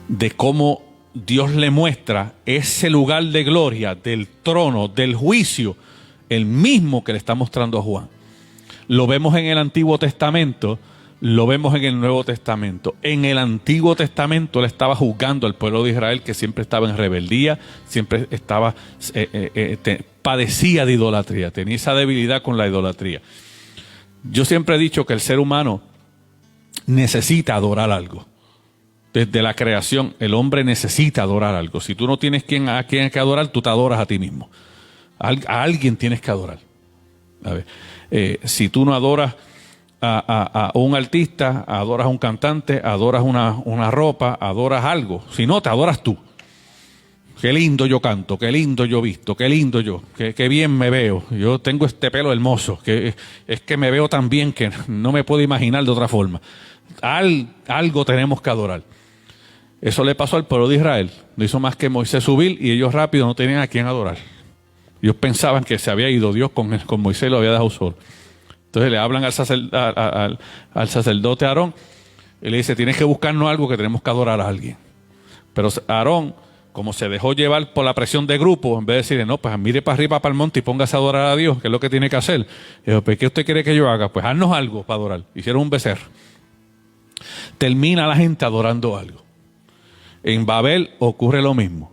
de cómo Dios le muestra ese lugar de gloria, del trono, del juicio, el mismo que le está mostrando a Juan. Lo vemos en el Antiguo Testamento, lo vemos en el Nuevo Testamento. En el Antiguo Testamento él estaba juzgando al pueblo de Israel, que siempre estaba en rebeldía, siempre estaba padecía de idolatría, tenía esa debilidad con la idolatría. Yo siempre he dicho que el ser humano necesita adorar algo. Desde la creación, el hombre necesita adorar algo. Si tú no tienes a quien que adorar, tú te adoras a ti mismo. A alguien tienes que adorar. A ver, si tú no adoras a un artista, adoras a un cantante, adoras una ropa, adoras algo. Si no, te adoras tú. Qué lindo yo canto, qué lindo yo visto, qué lindo yo, qué bien me veo. Yo tengo este pelo hermoso, es que me veo tan bien que no me puedo imaginar de otra forma. Algo tenemos que adorar. Eso le pasó al pueblo de Israel. No hizo más que Moisés subir y ellos rápido no tenían a quién adorar. Ellos pensaban que se había ido Dios con Moisés, lo había dejado solo. Entonces le hablan al sacerdote Aarón y le dice, tienes que buscarnos algo que tenemos que adorar a alguien. Pero Aarón, como se dejó llevar por la presión de grupo, en vez de decirle, no, pues mire para arriba, para el monte y póngase a adorar a Dios, que es lo que tiene que hacer. Dijo, pues, ¿qué usted quiere que yo haga? Pues haznos algo para adorar. Hicieron un becerro. Termina la gente adorando algo. En Babel ocurre lo mismo.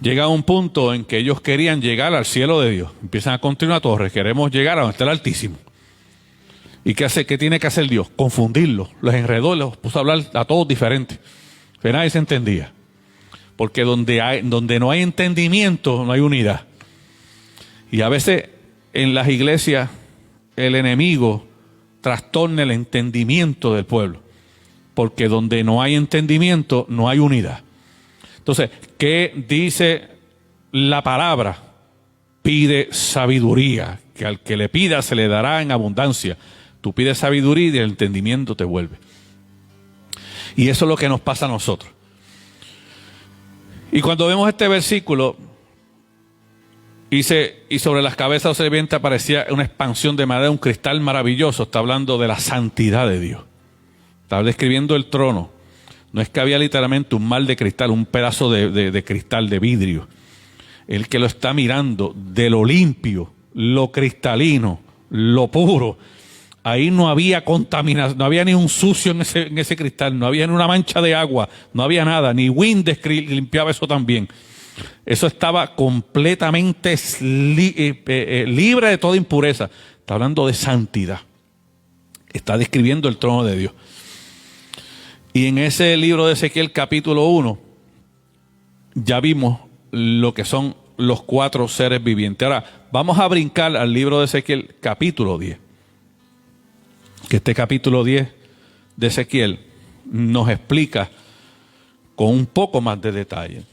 Llega a un punto en que ellos querían llegar al cielo de Dios. Empiezan a construir una torre. Queremos llegar a donde está el Altísimo. ¿Y qué hace? ¿Qué tiene que hacer Dios? Confundirlos. Los enredó, los puso a hablar a todos diferentes. Pero nadie se entendía. Porque donde no hay entendimiento, no hay unidad. Y a veces en las iglesias el enemigo trastorna el entendimiento del pueblo. Porque donde no hay entendimiento, no hay unidad. Entonces, ¿qué dice la palabra? Pide sabiduría, que al que le pida se le dará en abundancia. Tú pides sabiduría y el entendimiento te vuelve. Y eso es lo que nos pasa a nosotros. Y cuando vemos este versículo, dice, y sobre las cabezas de los serpientes aparecía una expansión de madera, un cristal maravilloso. Está hablando de la santidad de Dios. Está describiendo el trono. No es que había literalmente un mar de cristal, un pedazo de cristal, de vidrio. El que lo está mirando, de lo limpio, lo cristalino, lo puro. Ahí no había contaminación, no había ni un sucio en ese cristal, no había ni una mancha de agua, no había nada, ni Windex limpiaba eso también. Eso estaba completamente libre de toda impureza. Está hablando de santidad. Está describiendo el trono de Dios. Y en ese libro de Ezequiel capítulo 1, ya vimos lo que son los 4 seres vivientes. Ahora, vamos a brincar al libro de Ezequiel capítulo 10. Que este capítulo 10 de Ezequiel nos explica con un poco más de detalle.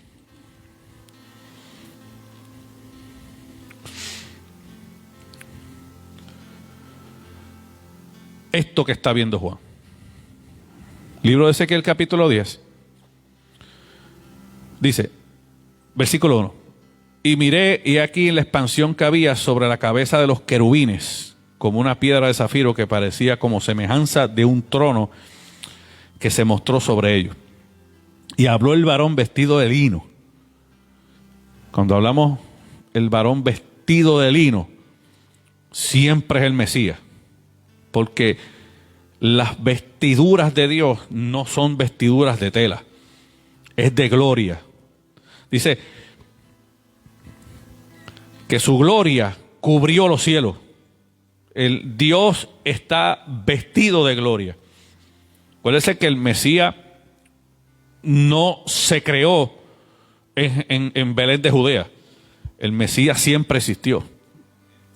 Esto que está viendo Juan. Libro de Ezequiel capítulo 10. Dice, versículo 1. Y miré, y aquí la expansión que había sobre la cabeza de los querubines, como una piedra de zafiro que parecía como semejanza de un trono que se mostró sobre ellos. Y habló el varón vestido de lino. Cuando hablamos el varón vestido de lino, siempre es el Mesías. Porque las vestiduras de Dios no son vestiduras de tela, es de gloria. Dice que su gloria cubrió los cielos. El Dios está vestido de gloria. Acuérdense que el Mesías no se creó en Belén de Judea. El Mesías siempre existió.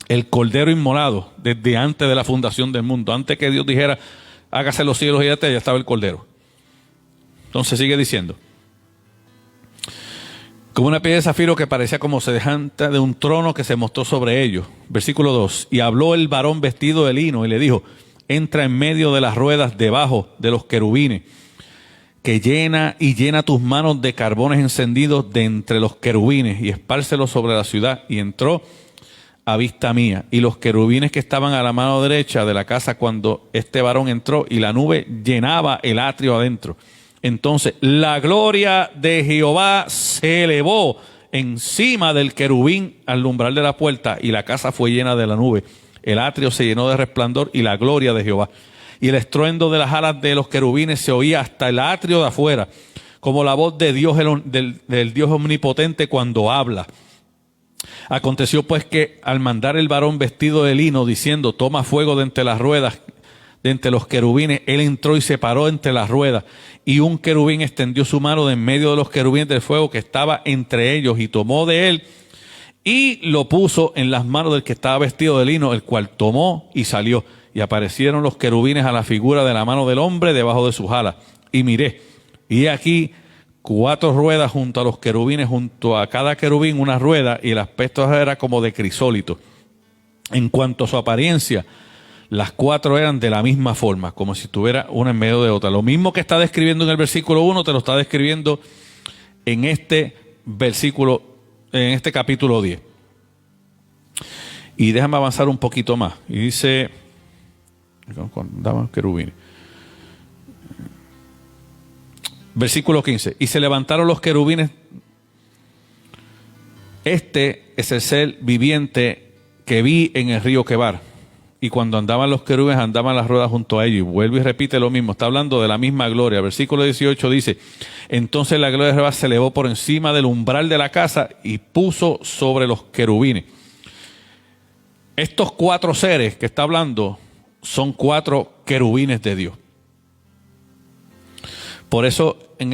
El Cordero inmolado desde antes de la fundación del mundo. Antes que Dios dijera, hágase los cielos y la tierra, ya estaba el Cordero. Entonces sigue diciendo. como una piedra de zafiro que parecía como semejante de un trono que se mostró sobre ellos. Versículo 2. Y habló el varón vestido de lino y le dijo: entra en medio de las ruedas debajo de los querubines, que llena tus manos de carbones encendidos de entre los querubines, y espárcelos sobre la ciudad. Y entró a vista mía, y los querubines que estaban a la mano derecha de la casa cuando este varón entró, y la nube llenaba el atrio adentro. Entonces la gloria de Jehová se elevó encima del querubín al umbral de la puerta, y la casa fue llena de la nube. El atrio se llenó de resplandor y la gloria de Jehová. Y el estruendo de las alas de los querubines se oía hasta el atrio de afuera, como la voz de Dios, del Dios omnipotente cuando habla. Aconteció pues que al mandar el varón vestido de lino, diciendo: toma fuego de entre las ruedas, de entre los querubines, él entró y se paró entre las ruedas. Y un querubín extendió su mano de en medio de los querubines del fuego que estaba entre ellos, y tomó de él y lo puso en las manos del que estaba vestido de lino, el cual tomó y salió. Y aparecieron los querubines a la figura de la mano del hombre debajo de sus alas. Y miré, y aquí 4 ruedas junto a los querubines, junto a cada querubín una rueda, y el aspecto era como de crisólito. En cuanto a su apariencia, las 4 eran de la misma forma, como si estuviera una en medio de otra. Lo mismo que está describiendo en el versículo 1, te lo está describiendo en este versículo, en este capítulo 10. Y déjame avanzar un poquito más. Y dice, daban querubines. Versículo 15. Y se levantaron los querubines. Este es el ser viviente que vi en el río Quebar. Y cuando andaban los querubines, andaban las ruedas junto a ellos. Y vuelve y repite lo mismo. Está hablando de la misma gloria. Versículo 18 dice: entonces la gloria de Jehová se elevó por encima del umbral de la casa y puso sobre los querubines. Estos 4 seres que está hablando son 4 querubines de Dios. Por eso en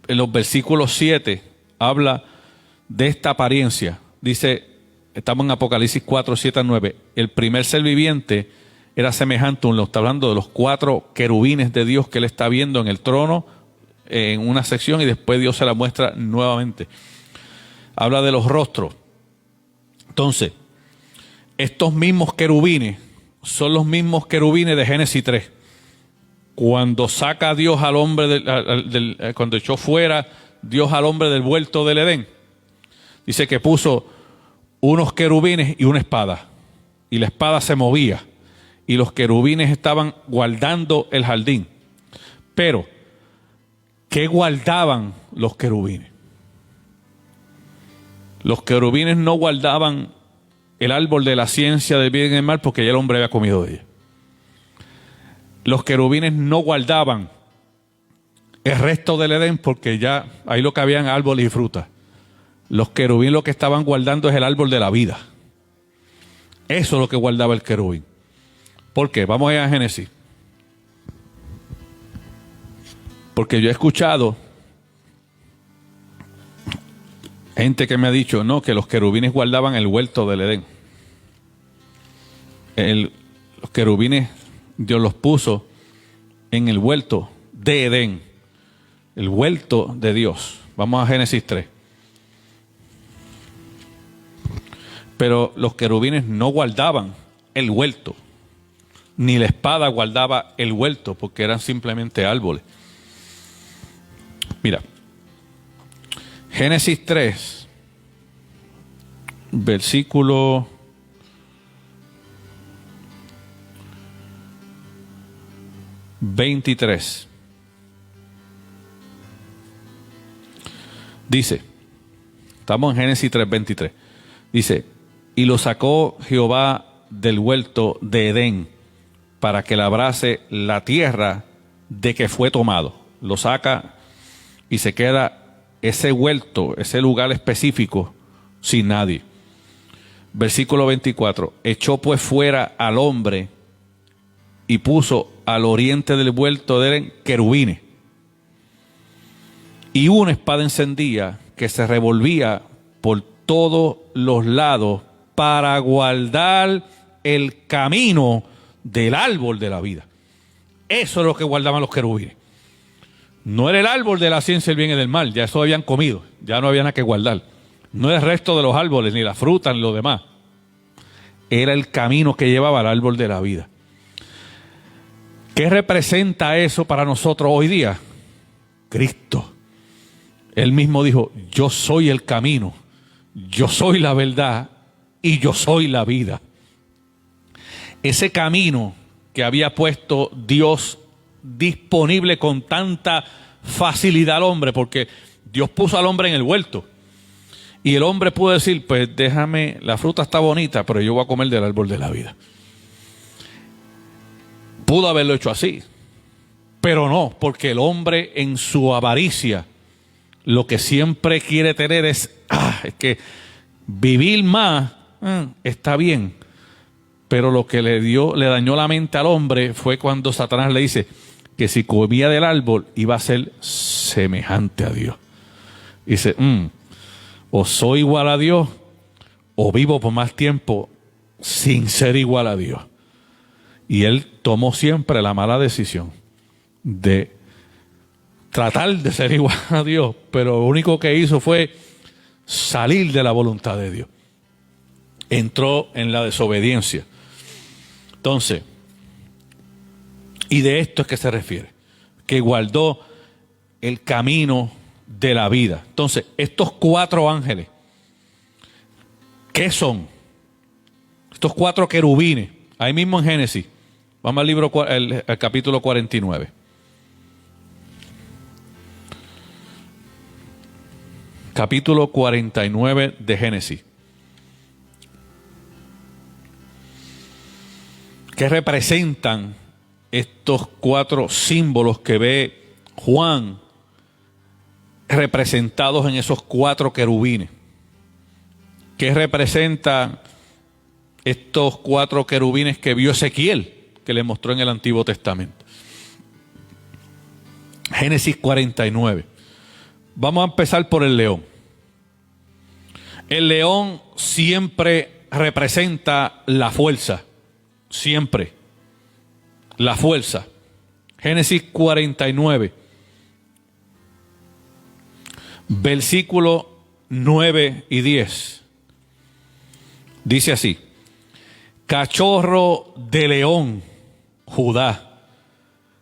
los versículos 7 habla de esta apariencia. Dice, estamos en Apocalipsis 4, 7 a 9. El primer ser viviente era semejante a uno. Está hablando de los 4 querubines de Dios que él está viendo en el trono, en una sección, y después Dios se la muestra nuevamente. Habla de los rostros. Entonces, estos mismos querubines son los mismos querubines de Génesis 3. Cuando saca a Dios al hombre, cuando echó fuera Dios al hombre del huerto del Edén, dice que puso unos querubines y una espada. Y la espada se movía. Y los querubines estaban guardando el jardín. Pero, ¿qué guardaban los querubines? Los querubines no guardaban el árbol de la ciencia del bien y del mal, porque ya el hombre había comido de ella. Los querubines no guardaban el resto del Edén, porque ya ahí lo que habían árboles y frutas. Los querubines lo que estaban guardando es el árbol de la vida. Eso es lo que guardaba el querubín. ¿Por qué? Vamos a ir a Génesis. Porque yo he escuchado gente que me ha dicho, no, que los querubines guardaban el huerto del Edén. Los querubines, Dios los puso en el huerto de Edén. El huerto de Dios. Vamos a Génesis 3. Pero los querubines no guardaban el huerto. Ni la espada guardaba el huerto, porque eran simplemente árboles. Mira. Génesis 3, versículo 23. Dice, estamos en Génesis 3, 23. Dice, y lo sacó Jehová del huerto de Edén para que labrase la tierra de que fue tomado. Lo saca y se queda ese huerto, ese lugar específico, sin nadie. Versículo 24. Echó pues fuera al hombre y puso al oriente del huerto de Edén querubines. Y una espada encendida que se revolvía por todos los lados para guardar el camino del árbol de la vida. Eso es lo que guardaban los querubines. No era el árbol de la ciencia del bien y del mal, ya eso habían comido, ya no había nada que guardar. No era el resto de los árboles, ni la fruta, ni lo demás. Era el camino que llevaba al árbol de la vida. ¿Qué representa eso para nosotros hoy día? Cristo. Él mismo dijo, yo soy el camino, yo soy la verdad y yo soy la vida. Ese camino que había puesto Dios disponible con tanta facilidad al hombre, porque Dios puso al hombre en el huerto. Y el hombre pudo decir, pues déjame, la fruta está bonita, pero yo voy a comer del árbol de la vida. Pudo haberlo hecho así, pero no, porque el hombre en su avaricia lo que siempre quiere tener es que vivir más está bien, pero lo que le dañó la mente al hombre fue cuando Satanás le dice que si comía del árbol iba a ser semejante a Dios. Dice, o soy igual a Dios o vivo por más tiempo sin ser igual a Dios. Y él tomó siempre la mala decisión de tratar de ser igual a Dios, pero lo único que hizo fue salir de la voluntad de Dios. Entró en la desobediencia. Entonces, y de esto es que se refiere, que guardó el camino de la vida. Entonces, estos 4 ángeles, ¿qué son? Estos 4 querubines, ahí mismo en Génesis. Vamos al libro, al capítulo 49. Capítulo 49 de Génesis. ¿Qué representan estos 4 símbolos que ve Juan representados en esos 4 querubines? ¿Qué representan estos 4 querubines que vio Ezequiel, que le mostró en el Antiguo Testamento? Génesis 49. Vamos a empezar por el león. El león siempre representa la fuerza. Siempre. La fuerza. Génesis 49. Versículo 9 y 10. Dice así. Cachorro de león, Judá,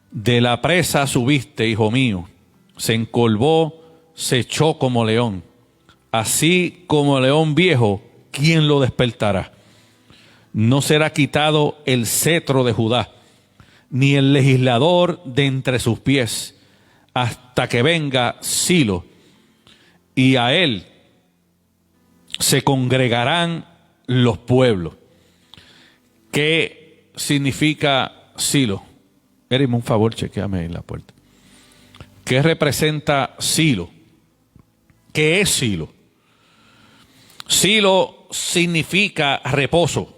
de la presa subiste, hijo mío. Se encorvó, se echó como león. Así como león viejo, ¿quién lo despertará? No será quitado el cetro de Judá, ni el legislador de entre sus pies, hasta que venga Silo, y a él se congregarán los pueblos. ¿Qué significa Silo? Érime un favor, chequéame en la puerta. ¿Qué representa Silo? ¿Qué es Silo? Silo significa reposo.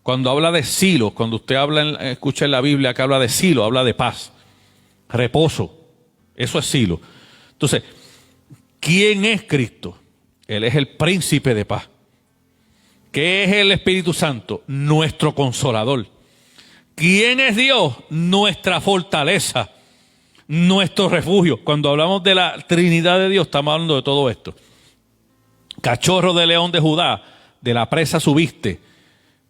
Cuando habla de Silo, cuando usted escucha en la Biblia que habla de Silo, habla de paz, reposo. Eso es Silo. Entonces, ¿quién es Cristo? Él es el príncipe de paz. ¿Qué es el Espíritu Santo? Nuestro consolador. ¿Quién es Dios? Nuestra fortaleza, nuestro refugio. Cuando hablamos de la Trinidad de Dios, estamos hablando de todo esto. Cachorro de león de Judá, de la presa subiste.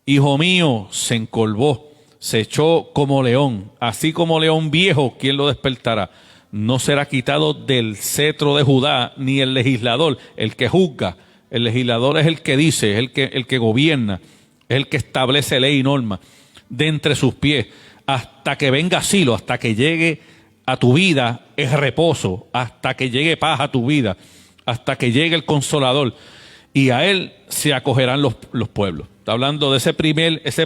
Hijo mío, se encorvó, se echó como león. Así como león viejo, ¿quién lo despertará? No será quitado del cetro de Judá, ni el legislador, el que juzga. El legislador es el que dice, es el que gobierna, es el que establece ley y norma. De entre sus pies, hasta que venga Silo, hasta que llegue a tu vida es reposo, hasta que llegue paz a tu vida, hasta que llegue el Consolador, y a él se acogerán los pueblos. Está hablando de ese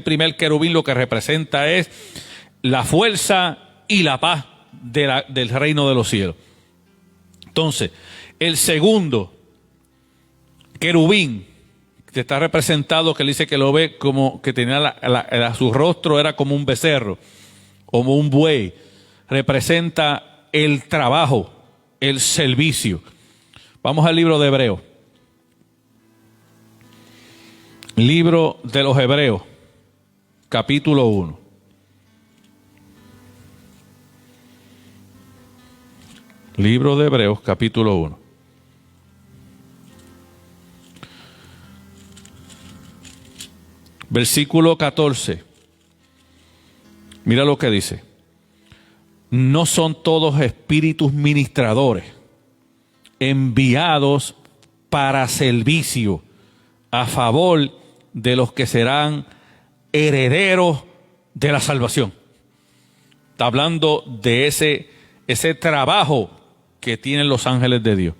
primer querubín, lo que representa es la fuerza y la paz del reino de los cielos. Entonces, el segundo querubín, que está representado, que él dice que lo ve como que tenía su rostro era como un becerro, como un buey, representa el trabajo, el servicio. Vamos al libro de Hebreos. Libro de los Hebreos, capítulo 1. Libro de Hebreos, capítulo 1. Versículo 14. Mira lo que dice. No son todos espíritus ministradores, enviados para servicio a favor de los que serán herederos de la salvación. Está hablando de ese trabajo que tienen los ángeles de Dios.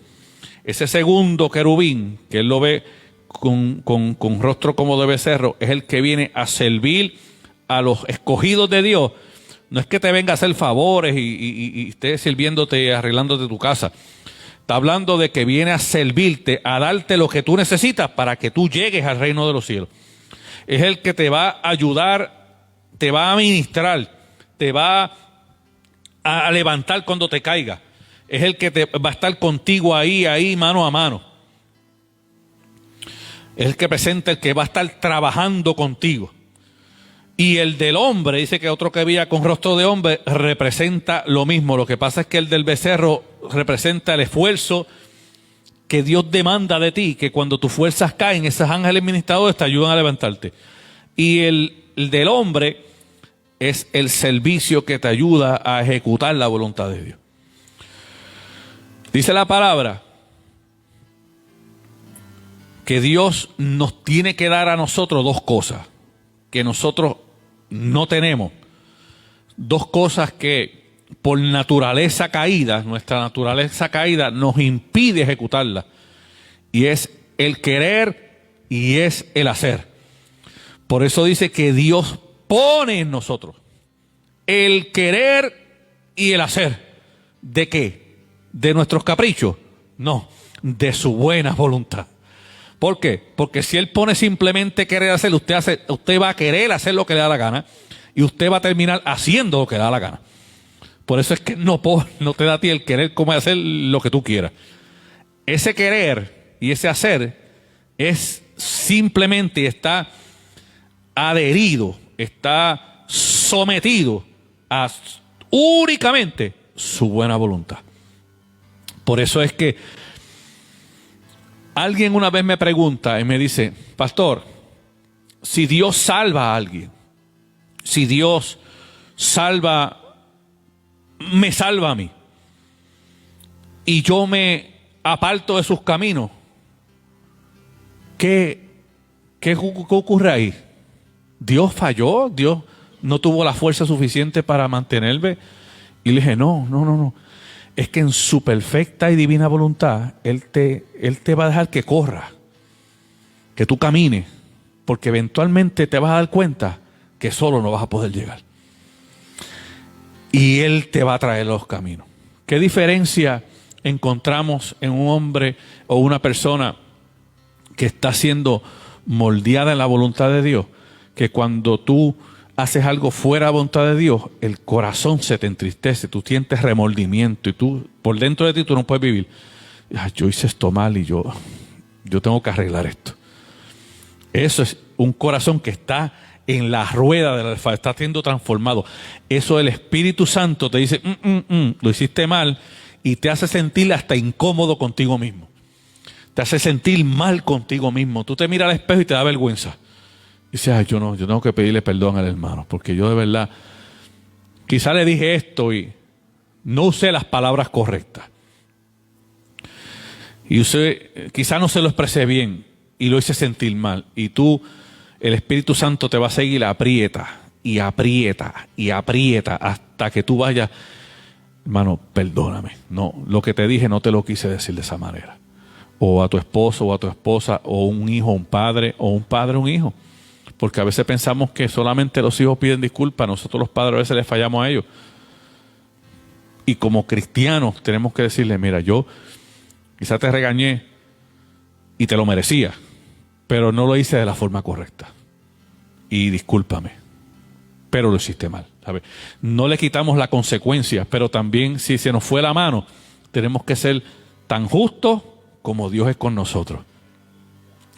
Ese segundo querubín, que él lo ve con rostro como de becerro, es el que viene a servir a los escogidos de Dios. No es que te venga a hacer favores y esté sirviéndote y arreglándote tu casa. Está hablando de que viene a servirte, a darte lo que tú necesitas para que tú llegues al reino de los cielos. Es el que te va a ayudar, te va a ministrar, te va a levantar cuando te caiga. Es el que te va a estar contigo ahí, mano a mano. Es el que presenta, el que va a estar trabajando contigo. Y el del hombre, dice que otro que veía con rostro de hombre, representa lo mismo. Lo que pasa es que el del becerro representa el esfuerzo que Dios demanda de ti, que cuando tus fuerzas caen, esos ángeles ministradores te ayudan a levantarte. Y el del hombre es el servicio que te ayuda a ejecutar la voluntad de Dios. Dice la palabra que Dios nos tiene que dar a nosotros dos cosas que nosotros no tenemos. Dos cosas que por naturaleza caída, nuestra naturaleza caída nos impide ejecutarlas. Y es el querer y es el hacer. Por eso dice que Dios pone en nosotros el querer y el hacer. ¿De qué? ¿De nuestros caprichos? No, de su buena voluntad. ¿Por qué? Porque si Él pone simplemente querer hacer, usted va a querer hacer lo que le da la gana y usted va a terminar haciendo lo que le da la gana. Por eso es que no te da a ti el querer como hacer lo que tú quieras. Ese querer y ese hacer es simplemente, está adherido, está sometido a únicamente su buena voluntad. Por eso es que alguien una vez me pregunta y me dice, pastor, si Dios salva a alguien, si Dios me salva a mí, y yo me aparto de sus caminos, ¿qué ocurre ahí? ¿Dios falló? ¿Dios no tuvo la fuerza suficiente para mantenerme? Y le dije, no. Es que en su perfecta y divina voluntad, Él te va a dejar que corra, que tú camines, porque eventualmente te vas a dar cuenta que solo no vas a poder llegar. Y Él te va a traer los caminos. ¿Qué diferencia encontramos en un hombre o una persona que está siendo moldeada en la voluntad de Dios? Que cuando tú haces algo fuera de la voluntad de Dios, el corazón se te entristece, tú sientes remordimiento y tú, por dentro de ti, tú no puedes vivir. Yo hice esto mal y yo tengo que arreglar esto. Eso es un corazón que está en la rueda del alfa, está siendo transformado. Eso el Espíritu Santo te dice, lo hiciste mal, y te hace sentir hasta incómodo contigo mismo. Te hace sentir mal contigo mismo. Tú te miras al espejo y te da vergüenza. Y dices, yo tengo que pedirle perdón al hermano, porque yo de verdad, quizá le dije esto y no usé las palabras correctas. Y quizá no se lo expresé bien y lo hice sentir mal. Y tú, el Espíritu Santo te va a seguir, aprieta y aprieta y aprieta hasta que tú vayas, hermano, perdóname. No, lo que te dije no te lo quise decir de esa manera. O a tu esposo o a tu esposa, o un hijo, un padre, o un padre, un hijo. Porque a veces pensamos que solamente los hijos piden disculpas, nosotros los padres a veces les fallamos a ellos. Y como cristianos tenemos que decirle, mira, yo quizá te regañé y te lo merecía, pero no lo hice de la forma correcta. Y discúlpame, pero lo hiciste mal, ¿sabes? No le quitamos la consecuencia, pero también si se nos fue la mano, tenemos que ser tan justos como Dios es con nosotros.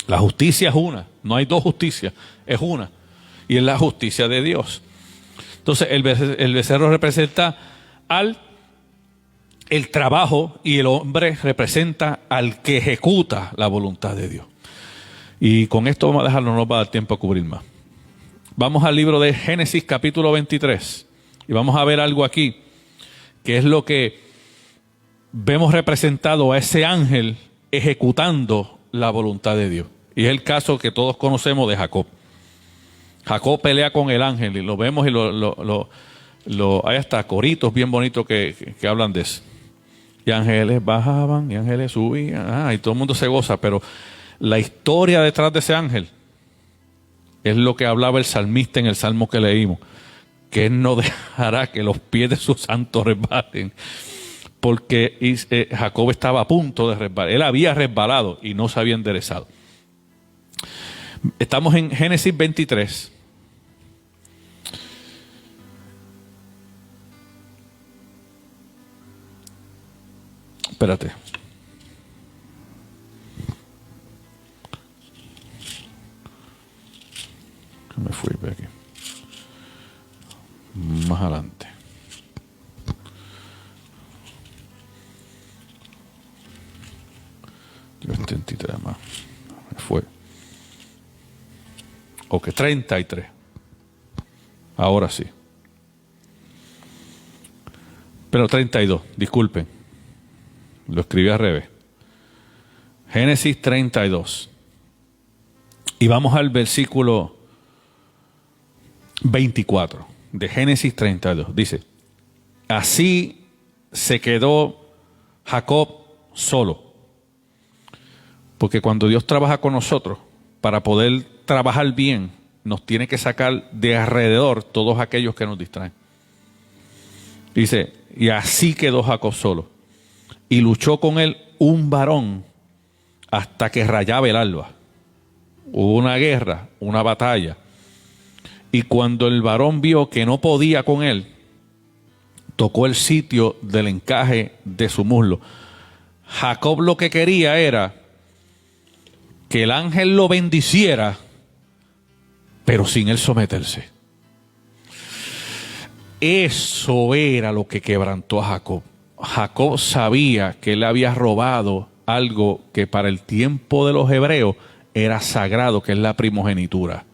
La justicia es una, no hay dos justicias, es una, y es la justicia de Dios. Entonces el becerro representa al el trabajo y el hombre representa al que ejecuta la voluntad de Dios. Y con esto vamos a dejarlo, no nos va a dar tiempo a cubrir más. Vamos al libro de Génesis capítulo 23 y vamos a ver algo aquí, que es lo que vemos representado a ese ángel ejecutando la voluntad de Dios. Y es el caso que todos conocemos de Jacob. Jacob pelea con el ángel y lo vemos y hay hasta coritos bien bonitos que hablan de eso. Y ángeles bajaban y ángeles subían, y todo el mundo se goza, pero la historia detrás de ese ángel es lo que hablaba el salmista en el salmo que leímos, que él no dejará que los pies de sus santos resbalen, porque Jacob estaba a punto de resbalar. Él había resbalado y no se había enderezado. Estamos en Génesis 23. Espérate. Me fui por aquí. Más adelante. Yo 73 más. Me fue. Ok, 33. Ahora sí. Pero 32, disculpen. Lo escribí al revés. Génesis 32. Y vamos al versículo 24 de Génesis 32. Dice: así se quedó Jacob solo. Porque cuando Dios trabaja con nosotros, para poder trabajar bien, nos tiene que sacar de alrededor todos aquellos que nos distraen. Dice: y así quedó Jacob solo. Y luchó con él un varón hasta que rayaba el alba. Hubo una guerra, una batalla. Y cuando el varón vio que no podía con él, tocó el sitio del encaje de su muslo. Jacob lo que quería era que el ángel lo bendiciera, pero sin él someterse. Eso era lo que quebrantó a Jacob. Jacob sabía que él había robado algo que para el tiempo de los hebreos era sagrado, que es la primogenitura.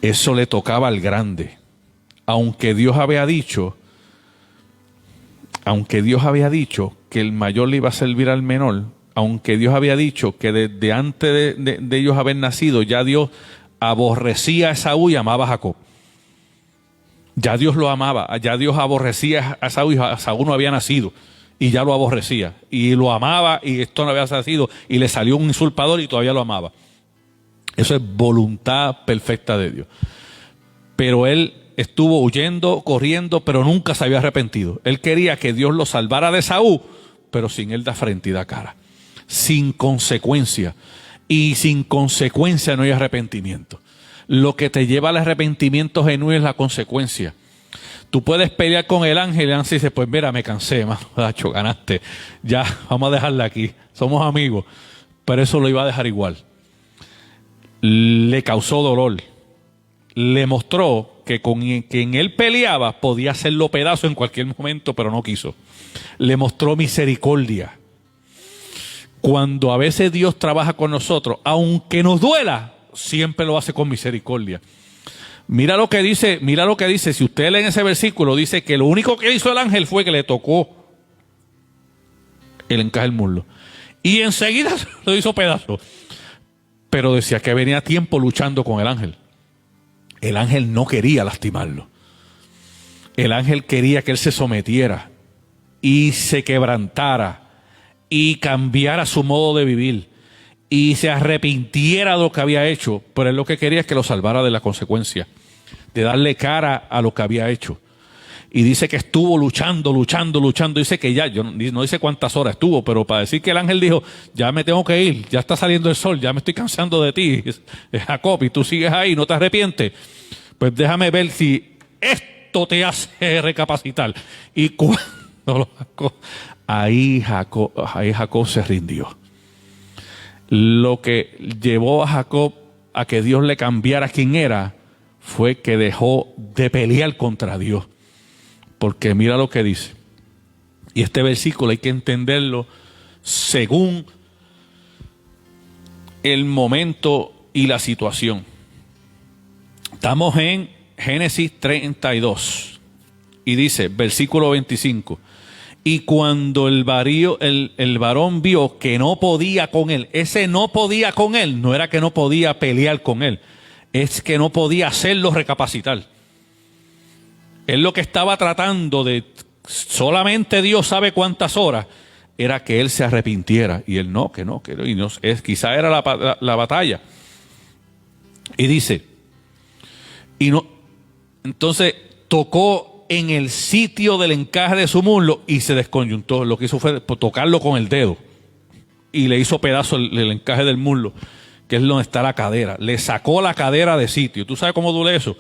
Eso le tocaba al grande. Aunque Dios había dicho que el mayor le iba a servir al menor, aunque Dios había dicho que desde antes de ellos haber nacido, ya Dios aborrecía a Esaú y amaba a Jacob. Ya Dios lo amaba, ya Dios aborrecía a Esaú y Esaú no había nacido y ya lo aborrecía. Y lo amaba y esto no había nacido y le salió un usurpador y todavía lo amaba. Eso es voluntad perfecta de Dios. Pero él estuvo huyendo, corriendo, pero nunca se había arrepentido. Él quería que Dios lo salvara de Esaú, pero sin él dar frente y dar cara. Sin consecuencia. Y sin consecuencia no hay arrepentimiento. Lo que te lleva al arrepentimiento genuino es la consecuencia. Tú puedes pelear con el ángel y el ángel dice: pues mira, me cansé, macho, ganaste. Ya, vamos a dejarla aquí. Somos amigos. Pero eso lo iba a dejar igual. Le causó dolor. Le mostró que con quien él peleaba podía hacerlo pedazo en cualquier momento, pero no quiso. Le mostró misericordia. Cuando a veces Dios trabaja con nosotros, aunque nos duela, siempre lo hace con misericordia. Mira lo que dice, si usted lee en ese versículo, dice que lo único que hizo el ángel fue que le tocó el encaje del muslo. Y enseguida lo hizo pedazo. Pero decía que venía tiempo luchando con el ángel. El ángel no quería lastimarlo. El ángel quería que él se sometiera y se quebrantara y cambiara su modo de vivir y se arrepintiera de lo que había hecho, pero él lo que quería es que lo salvara de la consecuencia, de darle cara a lo que había hecho. Y dice que estuvo luchando, dice que ya, yo no dice cuántas horas estuvo, pero para decir que el ángel dijo: ya me tengo que ir, ya está saliendo el sol, ya me estoy cansando de ti, Jacob, y tú sigues ahí, no te arrepientes, pues déjame ver si esto te hace recapacitar. Y cuando lo sacó, ahí Jacob se rindió. Lo que llevó a Jacob a que Dios le cambiara quién era fue que dejó de pelear contra Dios. Porque mira lo que dice. Y este versículo hay que entenderlo según el momento y la situación. Estamos en Génesis 32 y dice, versículo 25, y cuando el varón vio que no podía con él, ese no podía con él, no era que no podía pelear con él, es que no podía hacerlo recapacitar. Él lo que estaba tratando de, solamente Dios sabe cuántas horas, era que él se arrepintiera. Y él quizá era la batalla. Y dice, entonces tocó en el sitio del encaje de su muslo y se desconyuntó. Lo que hizo fue tocarlo con el dedo y le hizo pedazo el encaje del muslo, que es donde está la cadera. Le sacó la cadera de sitio. ¿Tú sabes cómo duele eso?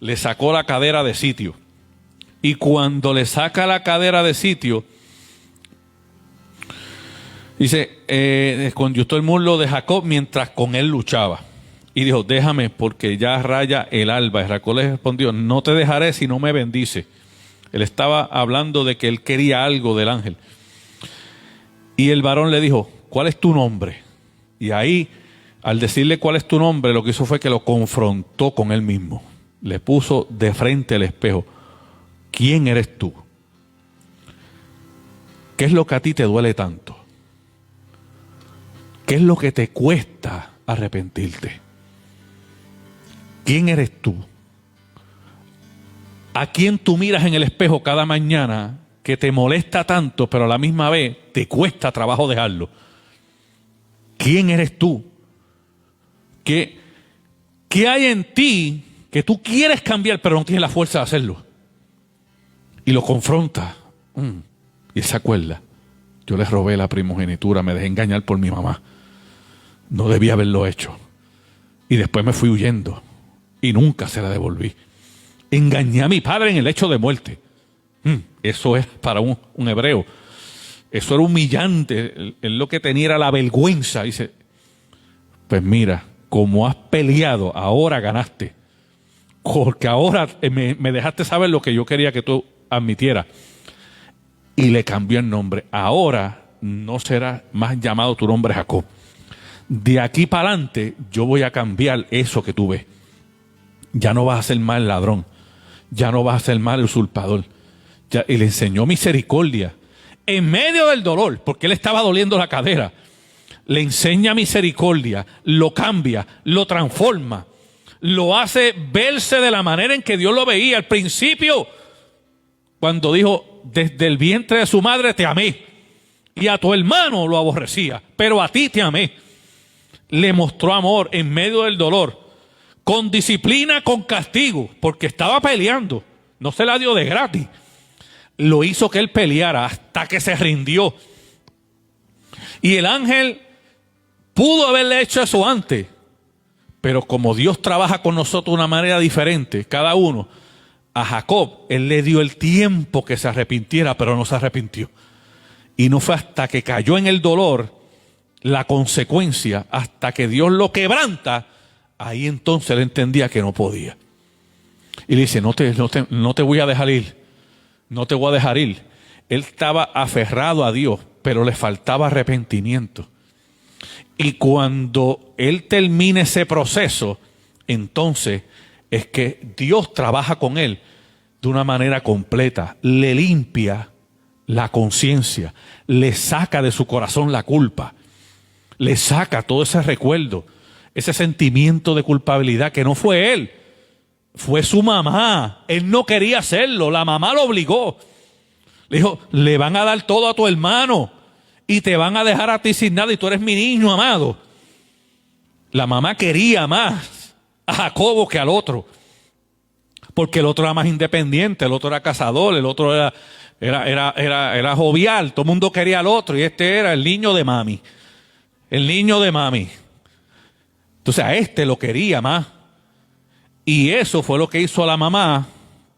Le sacó la cadera de sitio. Y cuando le saca la cadera de sitio, dice, desconyuntó el muslo de Jacob mientras con él luchaba. Y dijo, déjame porque ya raya el alba. Y Jacob le respondió, no te dejaré si no me bendice. Él estaba hablando de que él quería algo del ángel. Y el varón le dijo, ¿cuál es tu nombre? Y ahí, al decirle cuál es tu nombre, lo que hizo fue que lo confrontó con él mismo. Le puso de frente al espejo. ¿Quién eres tú? ¿Qué es lo que a ti te duele tanto? ¿Qué es lo que te cuesta arrepentirte? ¿Quién eres tú? ¿A quién tú miras en el espejo cada mañana que te molesta tanto, pero a la misma vez te cuesta trabajo dejarlo? ¿Quién eres tú? ¿Qué hay en ti que tú quieres cambiar, pero no tienes la fuerza de hacerlo? Y lo confronta. Y él se acuerda. Yo les robé la primogenitura, me dejé engañar por mi mamá. No debía haberlo hecho. Y después me fui huyendo. Y nunca se la devolví. Engañé a mi padre en el hecho de muerte. Eso es para un hebreo. Eso era humillante. Él lo que tenía era la vergüenza. Dice, pues mira, como has peleado, ahora ganaste. Porque ahora me dejaste saber lo que yo quería que tú admitieras. Y le cambió el nombre. Ahora no será más llamado tu nombre Jacob. De aquí para adelante yo voy a cambiar eso que tú ves. Ya no vas a ser más ladrón. Ya no vas a ser más usurpador. Y le enseñó misericordia. En medio del dolor, porque él estaba doliendo la cadera. Le enseña misericordia, lo cambia, lo transforma. Lo hace verse de la manera en que Dios lo veía. Al principio, cuando dijo, desde el vientre de su madre te amé. Y a tu hermano lo aborrecía, pero a ti te amé. Le mostró amor en medio del dolor. Con disciplina, con castigo, porque estaba peleando. No se la dio de gratis. Lo hizo que él peleara hasta que se rindió. Y el ángel pudo haberle hecho eso antes. Pero como Dios trabaja con nosotros de una manera diferente, cada uno, a Jacob, él le dio el tiempo que se arrepintiera, pero no se arrepintió. Y no fue hasta que cayó en el dolor, la consecuencia, hasta que Dios lo quebranta, ahí entonces él entendía que no podía. Y le dice, no te voy a dejar ir, no te voy a dejar ir. Él estaba aferrado a Dios, pero le faltaba arrepentimiento. Y cuando él termine ese proceso, entonces es que Dios trabaja con él de una manera completa. Le limpia la conciencia, le saca de su corazón la culpa, le saca todo ese recuerdo, ese sentimiento de culpabilidad que no fue él, fue su mamá. Él no quería hacerlo, la mamá lo obligó. Le dijo, le van a dar todo a tu hermano y te van a dejar a ti sin nada y tú eres mi niño amado. La mamá quería más a Jacobo que al otro, porque el otro era más independiente, el otro era cazador, el otro era jovial, todo el mundo quería al otro y este era el niño de mami. El niño de mami. Entonces a este lo quería más. Y eso fue lo que hizo a la mamá,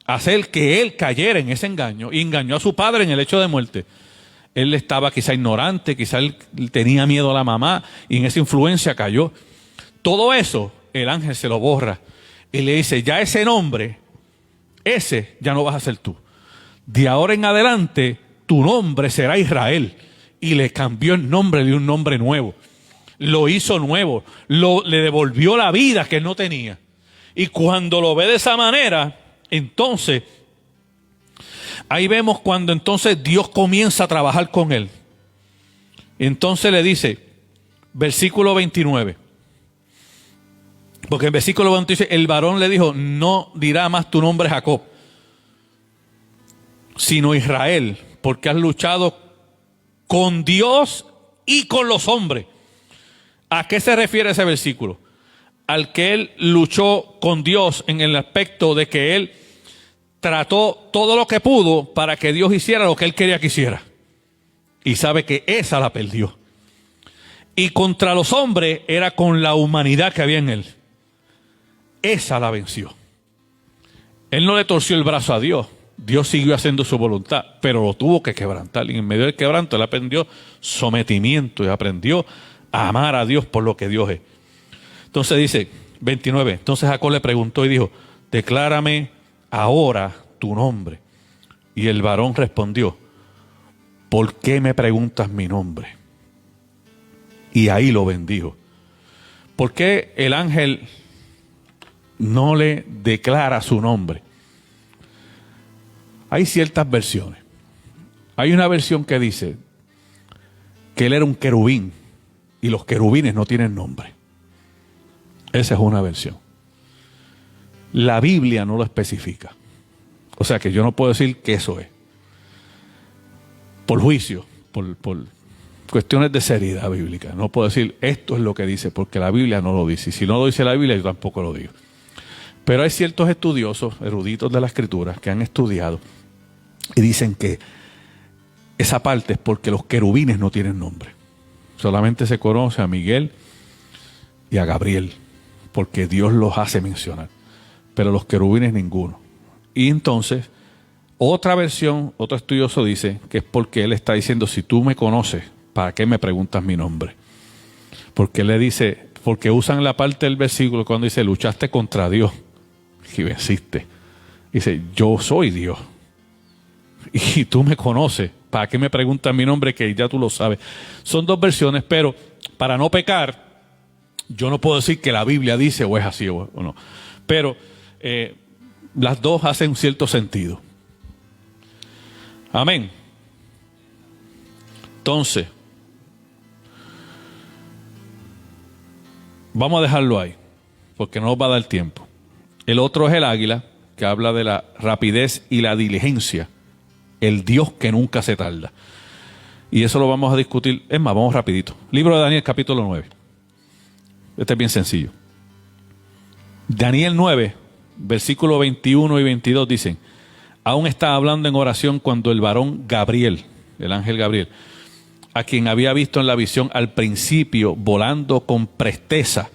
hacer que él cayera en ese engaño. Y engañó a su padre en el hecho de muerte. Él estaba quizá ignorante, quizá él tenía miedo a la mamá y en esa influencia cayó. Todo eso el ángel se lo borra y le dice, ya ese nombre, ese ya no vas a ser tú. De ahora en adelante tu nombre será Israel. Y le cambió el nombre de un nombre nuevo. Lo hizo nuevo. Le devolvió la vida que él no tenía. Y cuando lo ve de esa manera, entonces, ahí vemos cuando entonces Dios comienza a trabajar con él. Entonces le dice, versículo 29. Porque en versículo 20 dice, el varón le dijo, no dirá más tu nombre Jacob, sino Israel, porque has luchado con Dios y con los hombres. ¿A qué se refiere ese versículo? Al que él luchó con Dios en el aspecto de que él trató todo lo que pudo para que Dios hiciera lo que él quería que hiciera. Y sabe que esa la perdió. Y contra los hombres era con la humanidad que había en él. Esa la venció. Él no le torció el brazo a Dios. Dios siguió haciendo su voluntad, pero lo tuvo que quebrantar. Y en medio del quebranto él aprendió sometimiento y aprendió a amar a Dios por lo que Dios es. Entonces dice, 29, entonces Jacob le preguntó y dijo, declárame ahora tu nombre. Y el varón respondió, ¿por qué me preguntas mi nombre? Y ahí lo bendijo. ¿Por qué el ángel no le declara su nombre? Hay ciertas versiones. Hay una versión que dice que él era un querubín y los querubines no tienen nombre. Esa es una versión. La Biblia no lo especifica. O sea que yo no puedo decir que eso es. Por juicio, por cuestiones de seriedad bíblica. No puedo decir esto es lo que dice porque la Biblia no lo dice. Y si no lo dice la Biblia, yo tampoco lo digo. Pero hay ciertos estudiosos, eruditos de la Escritura, que han estudiado y dicen que esa parte es porque los querubines no tienen nombre. Solamente se conoce a Miguel y a Gabriel, porque Dios los hace mencionar. Pero los querubines ninguno. Y entonces, otra versión, otro estudioso dice que es porque él está diciendo, si tú me conoces, ¿para qué me preguntas mi nombre? Porque él le dice, porque usan la parte del versículo cuando dice, luchaste contra Dios y venciste. Dice, yo soy Dios. Y tú me conoces, ¿para qué me preguntas mi nombre que ya tú lo sabes? Son dos versiones, pero para no pecar, yo no puedo decir que la Biblia dice o es así o no. Pero las dos hacen cierto sentido. Amén. Entonces, vamos a dejarlo ahí, porque no nos va a dar tiempo. El otro es el águila, que habla de la rapidez y la diligencia. El Dios que nunca se tarda. Y eso lo vamos a discutir. Es más, vamos rapidito. Libro de Daniel, capítulo 9. Este es bien sencillo. Daniel 9, versículos 21 y 22 dicen, aún está hablando en oración cuando el varón Gabriel, el ángel Gabriel, a quien había visto en la visión al principio volando con presteza.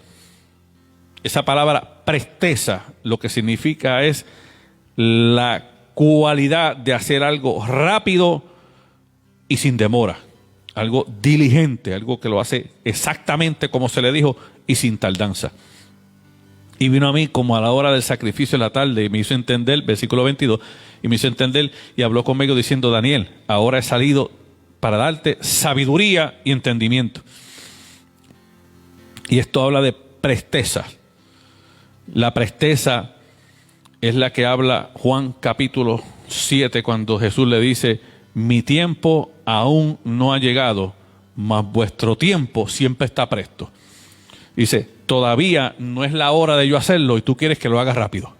Esa palabra presteza lo que significa es la cualidad de hacer algo rápido y sin demora, algo diligente, algo que lo hace exactamente como se le dijo y sin tardanza. Y vino a mí como a la hora del sacrificio de la tarde y me hizo entender, versículo 22, y me hizo entender y habló conmigo diciendo, Daniel, ahora he salido para darte sabiduría y entendimiento. Y esto habla de presteza. La presteza es la que habla Juan capítulo 7 cuando Jesús le dice, mi tiempo aún no ha llegado, mas vuestro tiempo siempre está presto. Dice, todavía no es la hora de yo hacerlo y tú quieres que lo haga rápido.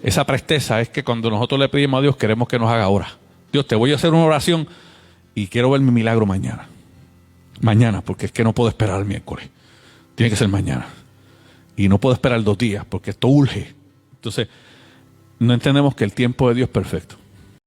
Esa presteza es que cuando nosotros le pedimos a Dios queremos que nos haga ahora. Dios, te voy a hacer una oración y quiero ver mi milagro mañana. Mañana, porque es que no puedo esperar el miércoles. Tiene que ser mañana. Y no puedo esperar 2 días porque esto urge. Entonces, no entendemos que el tiempo de Dios es perfecto.